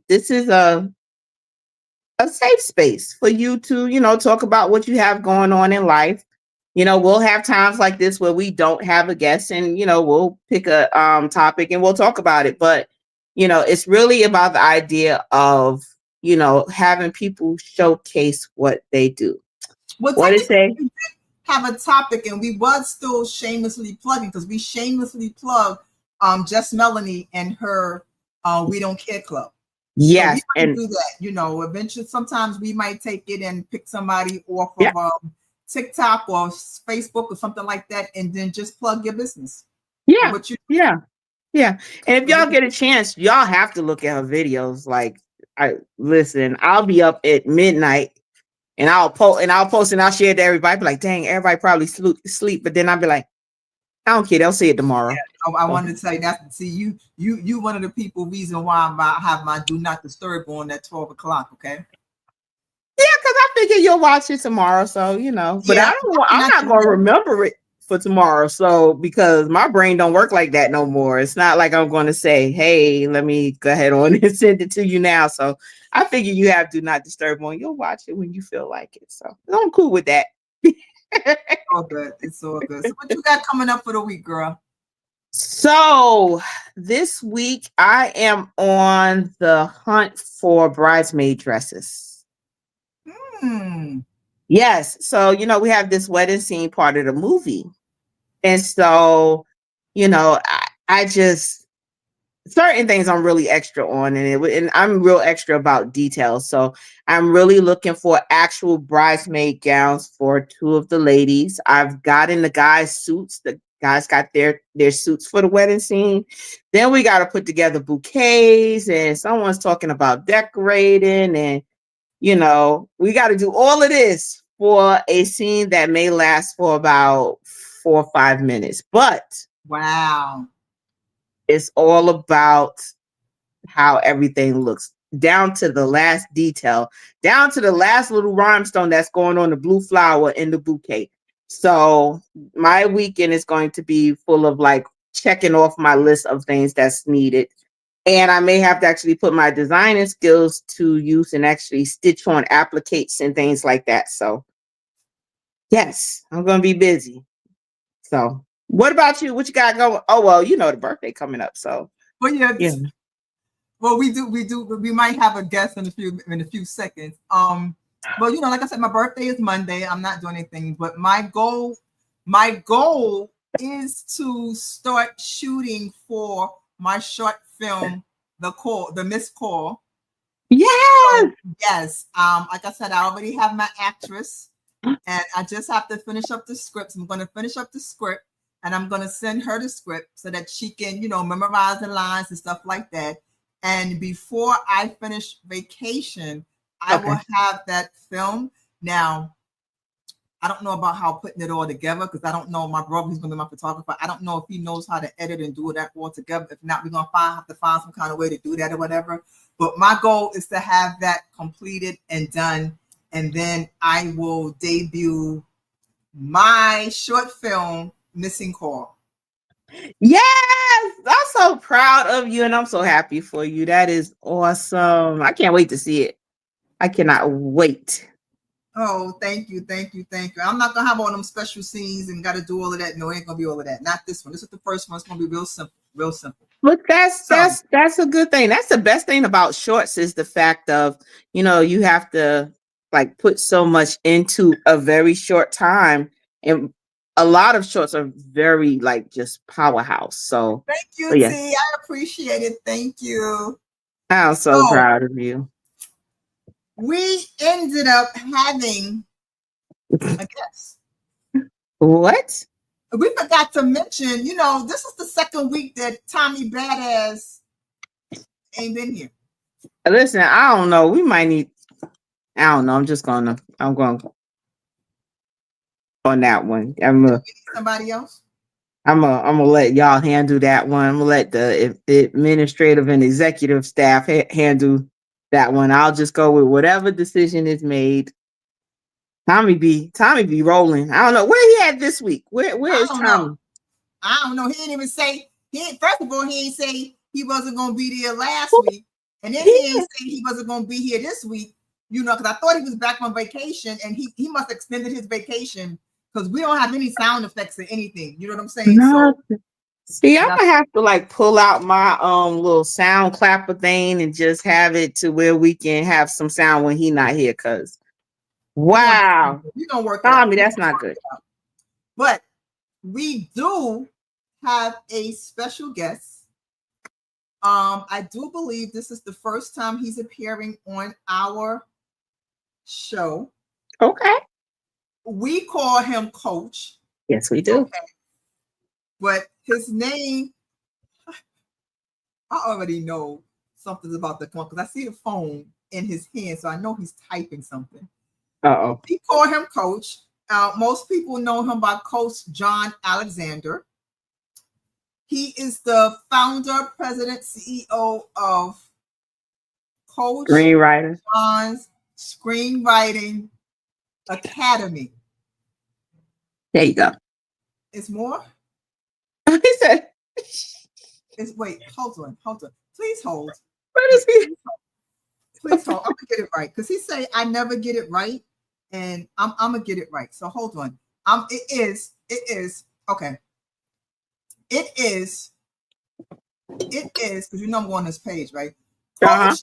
This is a safe space for you to, you know, talk about what you have going on in life. You know, we'll have times like this where we don't have a guest and, you know, we'll pick a topic and we'll talk about it. But, you know, it's really about the idea of, you know, having people showcase what they do. Well, What it technically, say? we did have a topic, and we was still shamelessly plugging because we shamelessly plug Just Melanie and her We Don't Care Club. So we Yes. might And do that, you know. Eventually, sometimes we might take it and pick somebody off yeah, of TikTok or Facebook or something like that, and then just plug your business or yeah, what you. yeah, yeah. And if So we y'all can, get a chance, y'all have to look at her videos. Like, I listen, I'll be up at midnight and I'll post and I'll share it to everybody. Be like, dang, everybody probably sleep. But then I'll be like, I don't care. They'll see it tomorrow. I So, wanted to tell you that. See, you one of the people reason why I have my do not disturb on at 12 o'clock. Okay. yeah, because I figure you'll watch it tomorrow. So, you know, but Yeah, I'm not not you going to know. remember it for tomorrow. So, because my brain don't work like that no more. It's not like I'm going to say, hey, let me go ahead on and send it to you now. So, I figure you have do not disturb on. You'll watch it when you feel like it. So, I'm cool with that. All good. It's all good. So what you got coming up for the week, girl? So this week I am on the hunt for bridesmaid dresses. Hmm. Yes. So, you know, we have this wedding scene part of the movie. And so, you know, I just certain things I'm really extra on and I'm real extra about details. So I'm really looking for actual bridesmaid gowns for two of the ladies. I've gotten the guys' suits. The guys got their suits for the wedding scene. Then we got to put together bouquets and someone's talking about decorating and you know, we got to do all of this for a scene that may last for about 4 or 5 minutes. But Wow. it's all about how everything looks down to the last detail, down to the last little rhinestone that's going on the blue flower in the bouquet. So my weekend is going to be full of like checking off my list of things that's needed. And I may have to actually put my designing skills to use and actually stitch on appliques and things like that. So yes, I'm going to be busy. So what about you? What you got going? Oh, well, you know, the birthday coming up. So But yeah, yeah. well, we might have a guest in a few seconds. Well, you know, like I said, my birthday is Monday. I'm not doing anything, but my goal is to start shooting for my short film, the Miss Call. Yes. So yes, like I said, I already have my actress, and I just have to finish up the scripts. I'm going to finish up the script, and I'm going to send her the script so that she can, you know, memorize the lines and stuff like that. And before I finish vacation, I Okay. will have that film. Now, I don't know about how putting it all together because I don't know my brother who's going to be my photographer. I don't know if he knows how to edit and do that all together. If not, we're going to have to find some kind of way to do that or whatever. But my goal is to have that completed and done, and then I will debut my short film, Missing Call. Yes. I'm so proud of you and I'm so happy for you. That is awesome. I can't wait to see it. I cannot wait. Oh, thank you, thank you, thank you. I'm not gonna have all them special scenes and gotta do all of that. No, it ain't gonna be all of that. Not this one. This is the first one. It's gonna be real simple, real simple. But that's So that's that's a good thing. That's the best thing about shorts is the fact of, you know, you have to like put so much into a very short time. And a lot of shorts are very like just powerhouse. So thank you, but yeah, T. I appreciate it. Thank you. I'm so So proud of you. we ended up having a guest. What? We forgot to mention, this is the second week that Tommy Badass ain't been here. Listen, I don't know. We might need. I don't know. I'm going on that one. Somebody else. I'm gonna let y'all handle that one. I'm gonna let the administrative and executive staff handle that one. I'll just go with whatever decision is made. Tommy be rolling. I don't know where he at this week. Where is Tommy? I don't know. He didn't even say. First of all, he ain't say he wasn't gonna be there last week, and then he ain't say he wasn't gonna be here this week. Because I thought he was back on vacation, and he must have extended his vacation because we don't have any sound effects or anything. You know what I'm saying? No. So, see, I'm gonna have to like pull out my little sound clapper thing and just have it to where we can have some sound when he not here. Cause wow, we're gonna work Tommy, that's not good. But we do have a special guest. I do believe this is the first time he's appearing on our show. Okay. We call him Coach. Yes, we do. Okay. But his name, I already know something's about to come up because I see the phone in his hand, so I know he's typing something. Uh-oh. We call him Coach. Most people know him by Coach John Alexander. He is the founder, president, CEO of Coach John's Screenwriting Academy. There you go. It's more? He said. Wait, hold on. Please hold. What is he? Please hold. I'm gonna get it right. Because he say I never get it right. And I'm gonna get it right. So hold on. It is okay. It is because I'm going on this page, right? Coach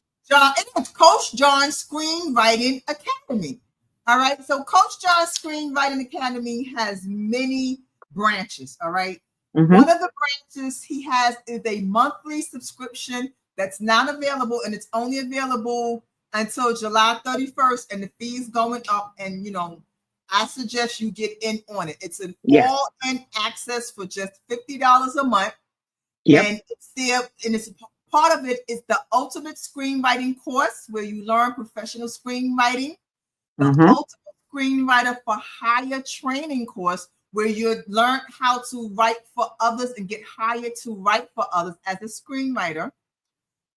John Screenwriting Academy. All right. So Coach John Screenwriting Academy has many branches. All right. Mm-hmm. One of the branches he has is a monthly subscription that's not available, and it's only available until July 31st, and the fee's going up. And I suggest you get in on it. It's an all-in access for just $50 a month. Yep. And it's part of it is the ultimate screenwriting course where you learn professional screenwriting. The ultimate screenwriter for hire training course where you learn how to write for others and get hired to write for others as a screenwriter.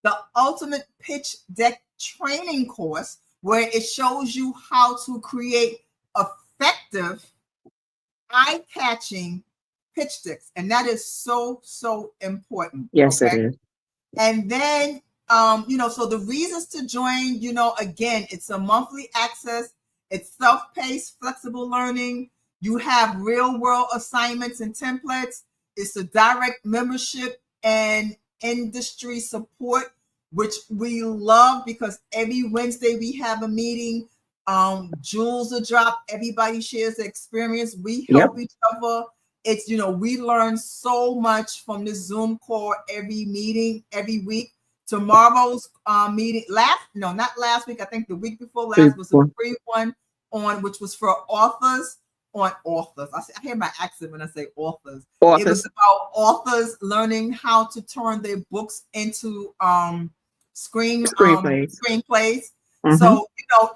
The ultimate pitch deck training course where it shows you how to create effective, eye-catching pitch decks, and that is so important. Yes, it is. And then so the reasons to join, again, it's a monthly access, it's self-paced, flexible learning, you have real-world assignments and templates, it's a direct membership and industry support, which we love because every Wednesday we have a meeting. Jewels are dropped. Everybody shares the experience. We help each other. It's, we learn so much from this Zoom call every meeting, every week. Tomorrow's meeting, not last week. I think the week before last was a free one which was for authors on authors. I hear my accent when I say authors. It was about authors learning how to turn their books into screenplays. Mm-hmm. So,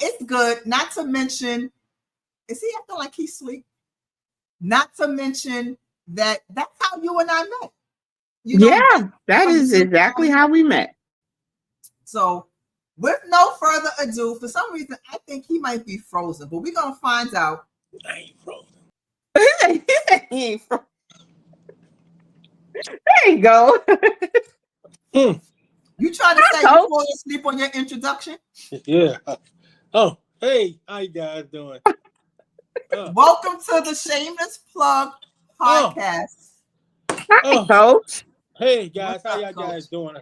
it's good. Not to mention, is he acting like he's asleep? Not to mention that's how you and I met. That is exactly how we met. So, with no further ado, for some reason, I think he might be frozen, but we're going to find out. I ain't frozen. He ain't frozen. There you go. You trying to say you fall asleep on your introduction? Yeah. Oh, hey, how you guys doing? Welcome to the Shameless Plug podcast. Hi, Coach. Hey, guys, how y'all guys doing?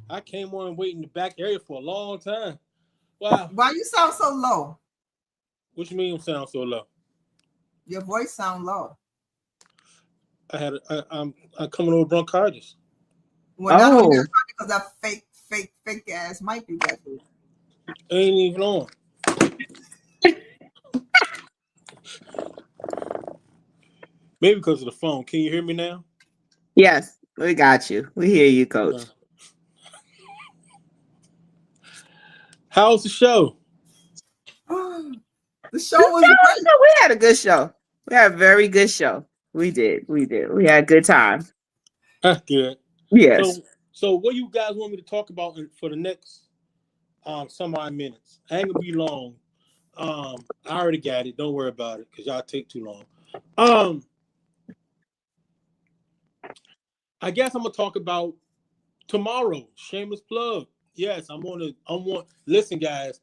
I came on and wait in the back area for a long time. Wow. Why you sound so low? What you mean you sound so low? Your voice sound low. I'm coming over bronchitis. Well, because that fake ass mic you got there. Ain't even on. Maybe because of the phone. Can you hear me now? Yes, we got you. We hear you, Uh, Coach. how's the show? The show was great. We had a good show. We had a very good show. We did. We did. We had a good time. That's good. Yes. So, what you guys want me to talk about for the next some odd minutes? I ain't gonna be long. I already got it. Don't worry about it because y'all take too long. Um, I guess I'm gonna talk about tomorrow. Shameless plug. Yes, I'm on. Listen, guys.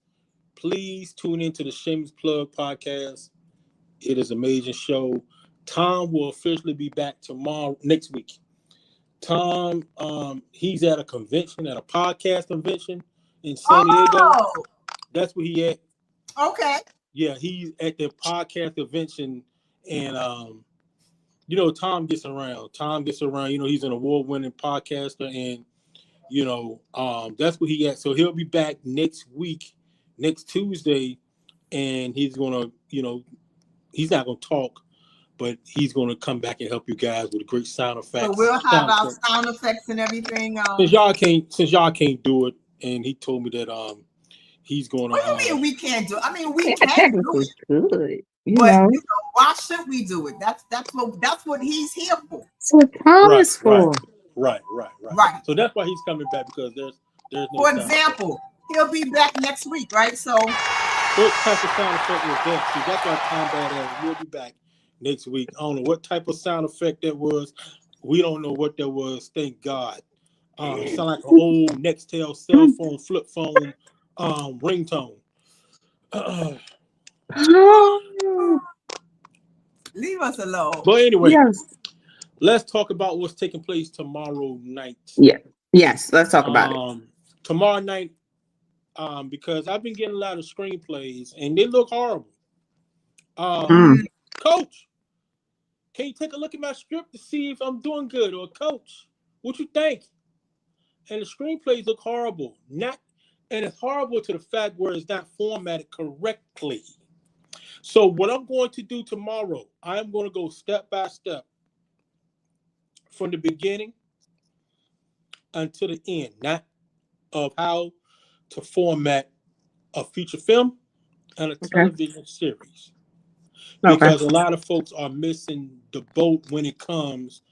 Please tune into the Shameless Plug podcast. It is an amazing show. Tom will officially be back tomorrow, next week. Tom, he's at a convention, at a podcast convention in San Diego. Oh, That's where he at. okay. Yeah, he's at the podcast convention, and Tom gets around. He's an award-winning podcaster, and that's where he at. So he'll be back next week, next Tuesday, and he's gonna, he's not gonna talk, but he's gonna come back and help you guys with great sound effects. So we'll have our sound effects and everything. Since y'all can't do it, and he told me that he's gonna. What do you mean we can't do it? I mean we Yeah, can do technically it, good. but why should we do it? That's what he's here for. That's what Tom is for. Right. So that's why he's coming back, because there's no. For example, he'll be back next week, right? So what type of sound effect was that? See, that's why Tom Badass will be back next week. I don't know what type of sound effect that was. We don't know what that was. Thank God. Sound like an old Nextel cell phone, flip phone, ringtone. leave us alone. But anyway, Yes. let's talk about what's taking place tomorrow night. Yeah. Yes. Let's talk about it. Tomorrow night, because I've been getting a lot of screenplays and they look horrible. Coach, can you take a look at my script to see if I'm doing good? Or Coach, what you think? And the screenplays look horrible. And it's horrible to the fact where it's not formatted correctly. So what I'm going to do tomorrow, I am going to go step by step from the beginning until the end, not of how to format a feature film and a television series. Because a lot of folks are missing the boat when it comes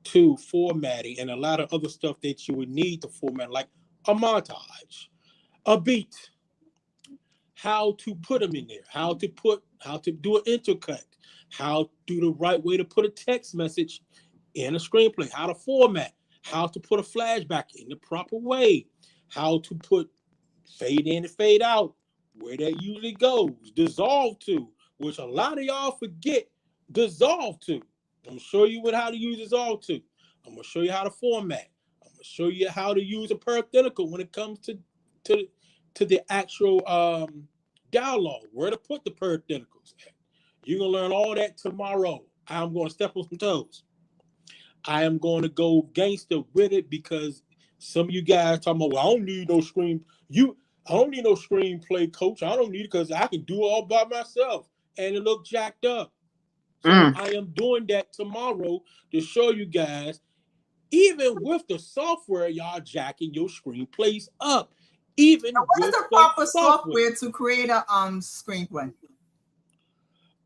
to formatting and a lot of other stuff that you would need to format, like a montage, a beat, how to put them in there, how to do an intercut, how to do the right way to put a text message in a screenplay, how to format, how to put a flashback in the proper way, how to put fade in and fade out, where that usually goes, dissolve to, which a lot of y'all forget dissolve to. I'm gonna show you how to use dissolve to. I'm gonna show you how to format. I'm gonna show you how to use a parenthetical when it comes to the actual dialogue, where to put the parentheticals at. You're gonna learn all that tomorrow. I'm gonna step on some toes. I am going to go gangster with it, because some of you guys talking about, well, I don't need no I don't need no screenplay, Coach. I don't need it because I can do it all by myself. And it look jacked up. So I am doing that tomorrow to show you guys, even with the software, y'all jacking your screenplays up. Even now, what is the proper software to create a screenplay?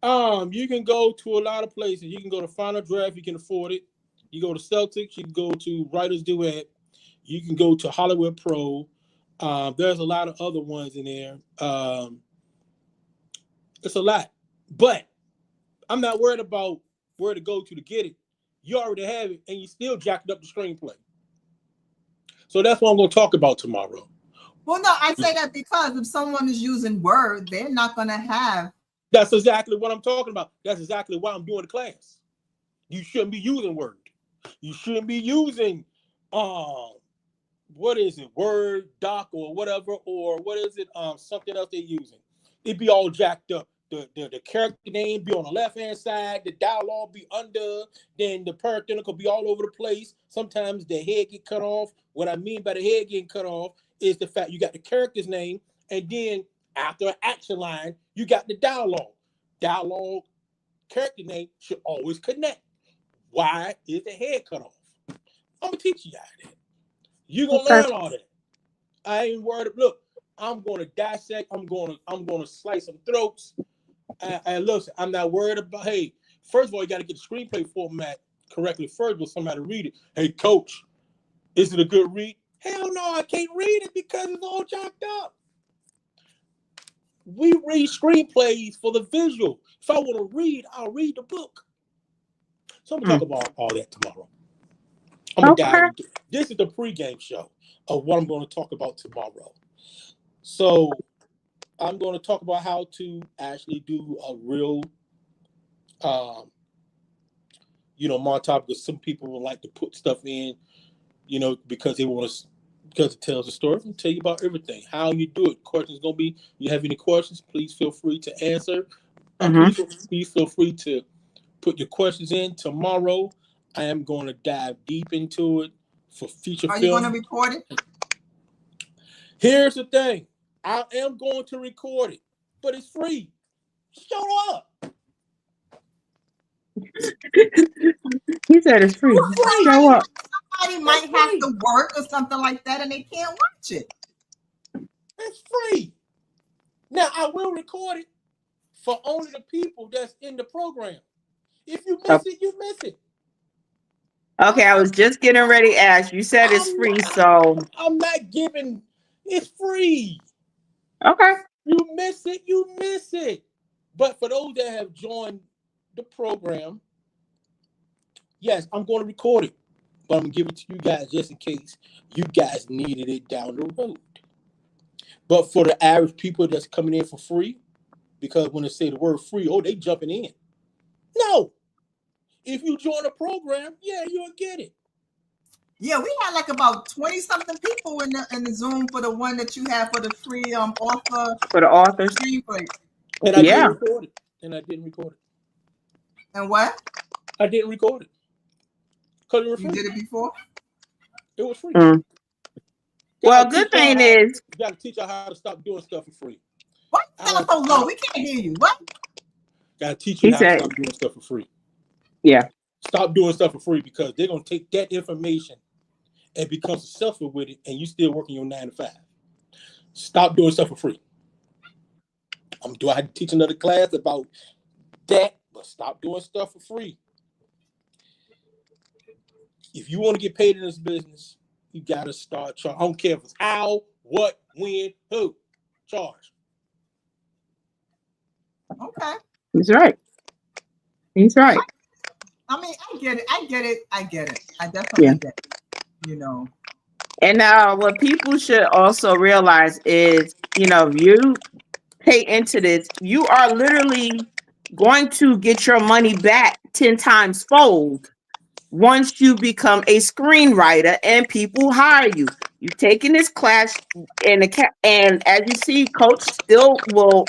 You can go to a lot of places. You can go to Final Draft, you can afford it. You go to Celtics, you can go to Writer's Duet, you can go to Hollywood Pro. There's a lot of other ones in there. It's a lot. But I'm not worried about where to go to get it. You already have it, and you still jacked up the screenplay. So that's what I'm going to talk about tomorrow. Well, no, I say that because if someone is using Word, they're not going to have. That's exactly what I'm talking about. That's exactly why I'm doing the class. You shouldn't be using Word. You shouldn't be using, what is it, Word, Doc, or whatever, or what is it, something else they're using. It'd be all jacked up. The character name be on the left-hand side, the dialogue be under, then the parenthetical be all over the place. Sometimes the head get cut off. What I mean by the head getting cut off is the fact you got the character's name, and then after an action line, you got the dialogue. Dialogue, character name should always connect. Why is the head cut off? I'm gonna teach you guys that. You're gonna Okay. learn all that. I ain't worried. Look, I'm gonna dissect. I'm gonna slice some throats. And listen, I'm not worried about. Hey, first of all, you got to get the screenplay format correctly first, with somebody to read it. Hey, coach, is it a good read? Hell no, I can't read it because it's all chopped up. We read screenplays for the visual. If I want to read, I'll read the book. So I'm gonna talk about all that tomorrow. I'm gonna dive into. This is the pregame show of what I'm going to talk about tomorrow. So I'm going to talk about how to actually do a real, montage. Because some people would like to put stuff in, because they want to, because it tells a story. I'm going to tell you about everything, how you do it. Questions going to be. You have any questions? Please feel free to answer. Please feel free to put your questions in tomorrow. I am going to dive deep into it for feature film. Are you going to record it? Here's the thing. I am going to record it, but it's free. Show up. He said it's free. Show up. Somebody might have to work or something like that, and they can't watch it. It's free. Now, I will record it for only the people that's in the program. If you miss it, you miss it. Okay, I was just getting ready to ask. You said it's free, so I'm not giving. It's free. okay. You miss it, you miss it. But for those that have joined the program, yes, I'm going to record it, but I'm going to give it to you guys just in case you guys needed it down the road. But for the average people that's coming in for free, because when they say the word free, they jumping in. No. If you join a program, yeah, you'll get it. Yeah, we had like about 20-something people in the Zoom for the one that you have for the free author. For the authors. Screenplay. And I didn't record it. And what? I didn't record it. Because it was free. You did it before? It was free. Well, good thing is you got to teach her how to stop doing stuff for free. What? Sound so low. We can't hear you. What? Got to teach you how to stop doing stuff for free. Yeah. Stop doing stuff for free because they're going to take that information and become successful with it, and you still working your 9 to 5. Stop doing stuff for free. I had to teach another class about that, but stop doing stuff for free. If you want to get paid in this business, you got to start charging. I don't care if it's how, what, when, who. Charge. Okay. He's right. He's right. I mean, I get it. I definitely get it. And now what people should also realize is, if you pay into this, you are literally going to get your money back 10 times fold once you become a screenwriter and people hire you. You're taking this class and as you see, coach still will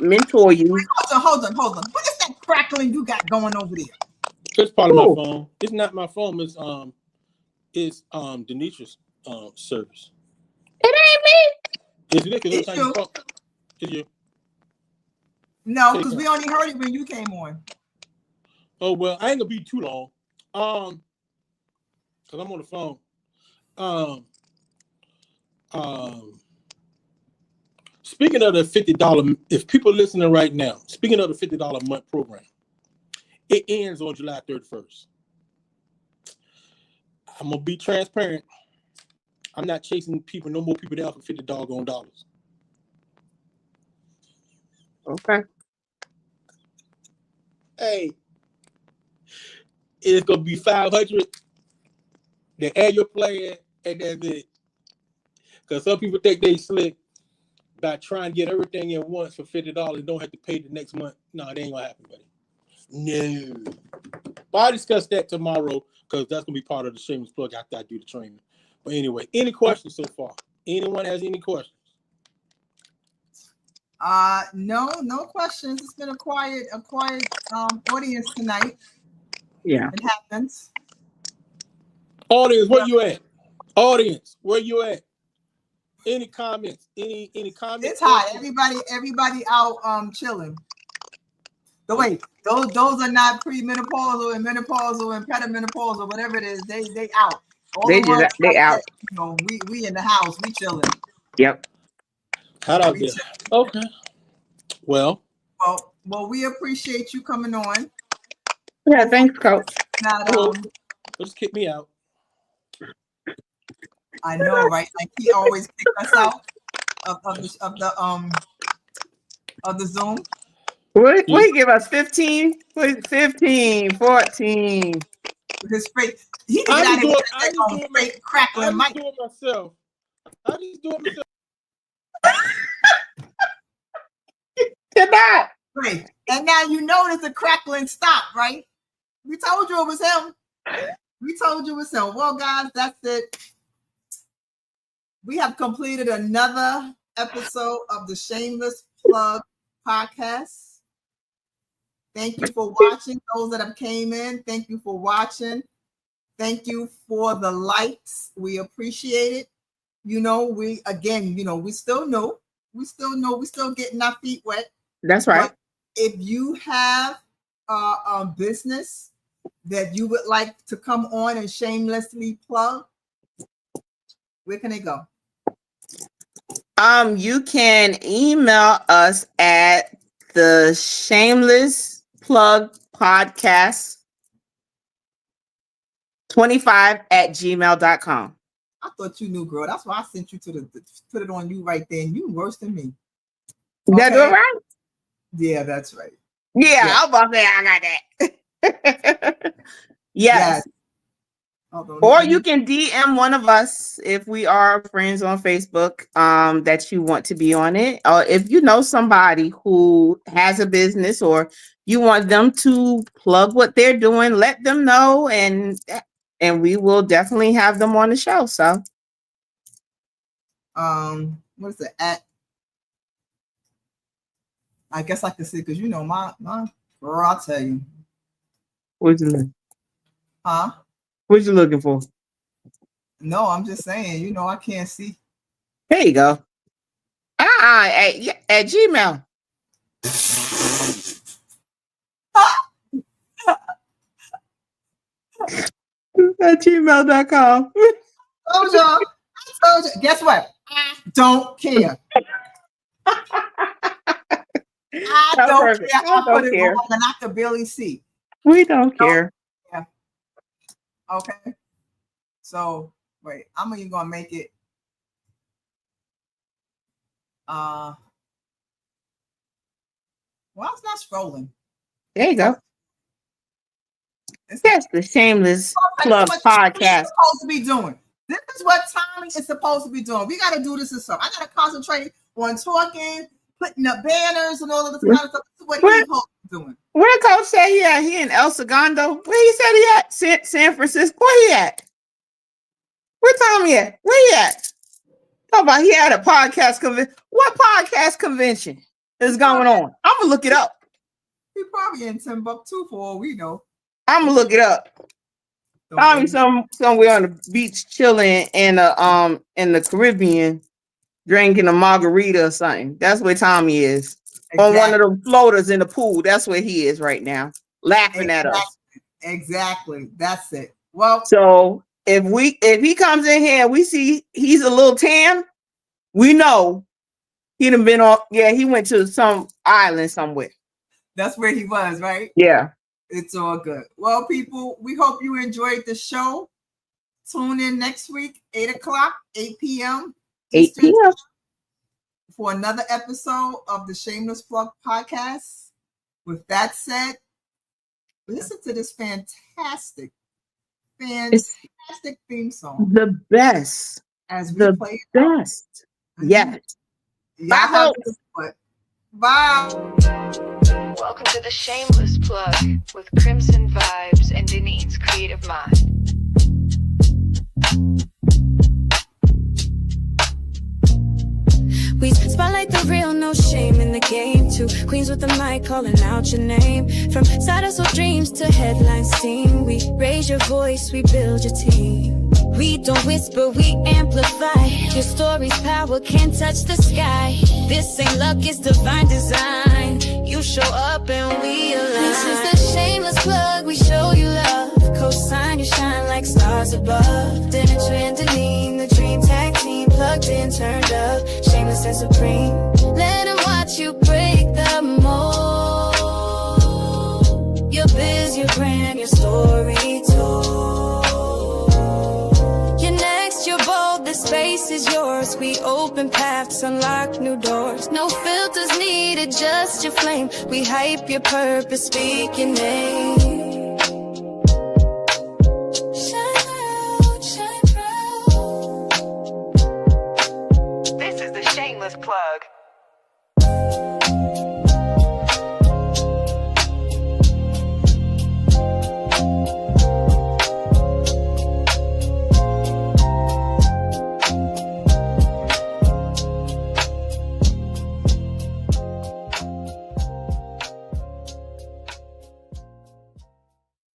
mentor you. Hold on. What is that crackling you got going over there? It's part of my phone. It's not my phone. It's Denitra's service. It ain't me. It's you. It's you. No, because we only heard it when you came on. Oh well, I ain't gonna be too long. Because I'm on the phone. Speaking of the $50, if people are listening right now, speaking of the $50 a month program, it ends on July 31st. I'm gonna be transparent. I'm not chasing no more people down for $50. Okay. Hey, it's gonna be 500. The annual plan, and that's it. Because some people think they slick by trying to get everything in once for $50 and don't have to pay the next month. No, it ain't gonna happen, buddy. No. But I'll discuss that tomorrow because that's gonna be part of the shameless plug after I do the training. But anyway, any questions so far? Anyone has any questions? No questions. It's been a quiet audience tonight. Yeah. It happens. Audience, where you at? Audience, where you at? Any comments? Any comments? It's hot. Everybody out chilling. wait, those are not premenopausal and menopausal and perimenopausal, whatever it is. They out. All They the ones just they out. that, we in the house, we chilling. Yep. How'd I be? Okay. Well, we appreciate you coming on. Yeah, thanks, Coach. just kick me out. I know, right? Like he always kicked us out of the Zoom. What he give us 15, 14. His straight, he can get out of here with that straight crackling mic. I just do it myself. Did not. Right. And now you notice the crackling stopped, right? We told you it was him. Well, guys, that's it. We have completed another episode of the Shameless Plug podcast. Thank you for watching. Those that have came in, thank you for watching. Thank you for the likes. We appreciate it. We still know. We're still getting our feet wet. That's right. But if you have a business that you would like to come on and shamelessly plug, where can they go? You can email us at the Shameless Plug Podcast 25@gmail.com. I thought you knew, girl. That's why I sent you to put it on you right there. And you worse than me. Okay. That do it right? Yeah, that's right. Yeah, I was about to say I got that. Yes. Or you can DM one of us if we are friends on Facebook that you want to be on it. Or if you know somebody who has a business or you want them to plug what they're doing, let them know and we will definitely have them on the show. So what is it at? I guess I can see because my girl, I'll tell you. What you looking? Huh? What you looking for? No, I'm just saying, I can't see. There you go. At Gmail. At gmail.com. I told you. Guess what? I don't care. I don't care. I put it wrong and I can barely see. We don't care. Yeah. Okay. So wait, I'm even gonna make it. Well, it's not scrolling. There you go. That's the Shameless Plug podcast. Supposed to be doing. This is what Tommy is supposed to be doing. We got to do this and stuff. I got to concentrate on talking, putting up banners and all of this kind of stuff. This is what he's supposed to be doing. Where Coach say he at? He in El Segundo. Where he said he at? San Francisco. Where he at? Where Tommy at? Where he at? Talk about he had a podcast convention. What podcast convention is going on? I'm gonna look it up. He probably in Timbuktu for all we know. I'm gonna look it up. Tommy somewhere on the beach chilling in the Caribbean, drinking a margarita or something. That's where Tommy is. Exactly. On one of the floaters in the pool. That's where he is right now, laughing at us. Exactly. That's it. Well, so if he comes in here and we see he's a little tan, we know he done been on. Yeah, he went to some island somewhere. That's where he was, right? Yeah. It's all good. Well, people, we hope you enjoyed the show. Tune in next week, 8 p.m. 8 p.m. for another episode of the Shameless Plug podcast. With that said, listen to this fantastic theme song. The best. As we play it. Best. Yes. Bye. Bye. Welcome to the Shameless Plug with Crimson Vibes and Denise's Creative Mind. We spotlight the real, no shame in the game. Two queens with the mic calling out your name. From side hustle dreams to headline steam, we raise your voice, we build your team. We don't whisper, we amplify. Your story's power can't touch the sky. This ain't luck, it's divine design. You show up and we align. This is the shameless plug, we show you love. Co-sign, you shine like stars above. Dinner trending, the dream tag team. Plugged in, turned up, shameless and supreme. Let them watch you break the mold. Your biz, your brand, your story told. You're next, you're bold, the space is yours. We open paths, unlock new doors. No filters needed, just your flame. We hype your purpose, speak your name. Shine out, shine proud. This is the Shameless Plug.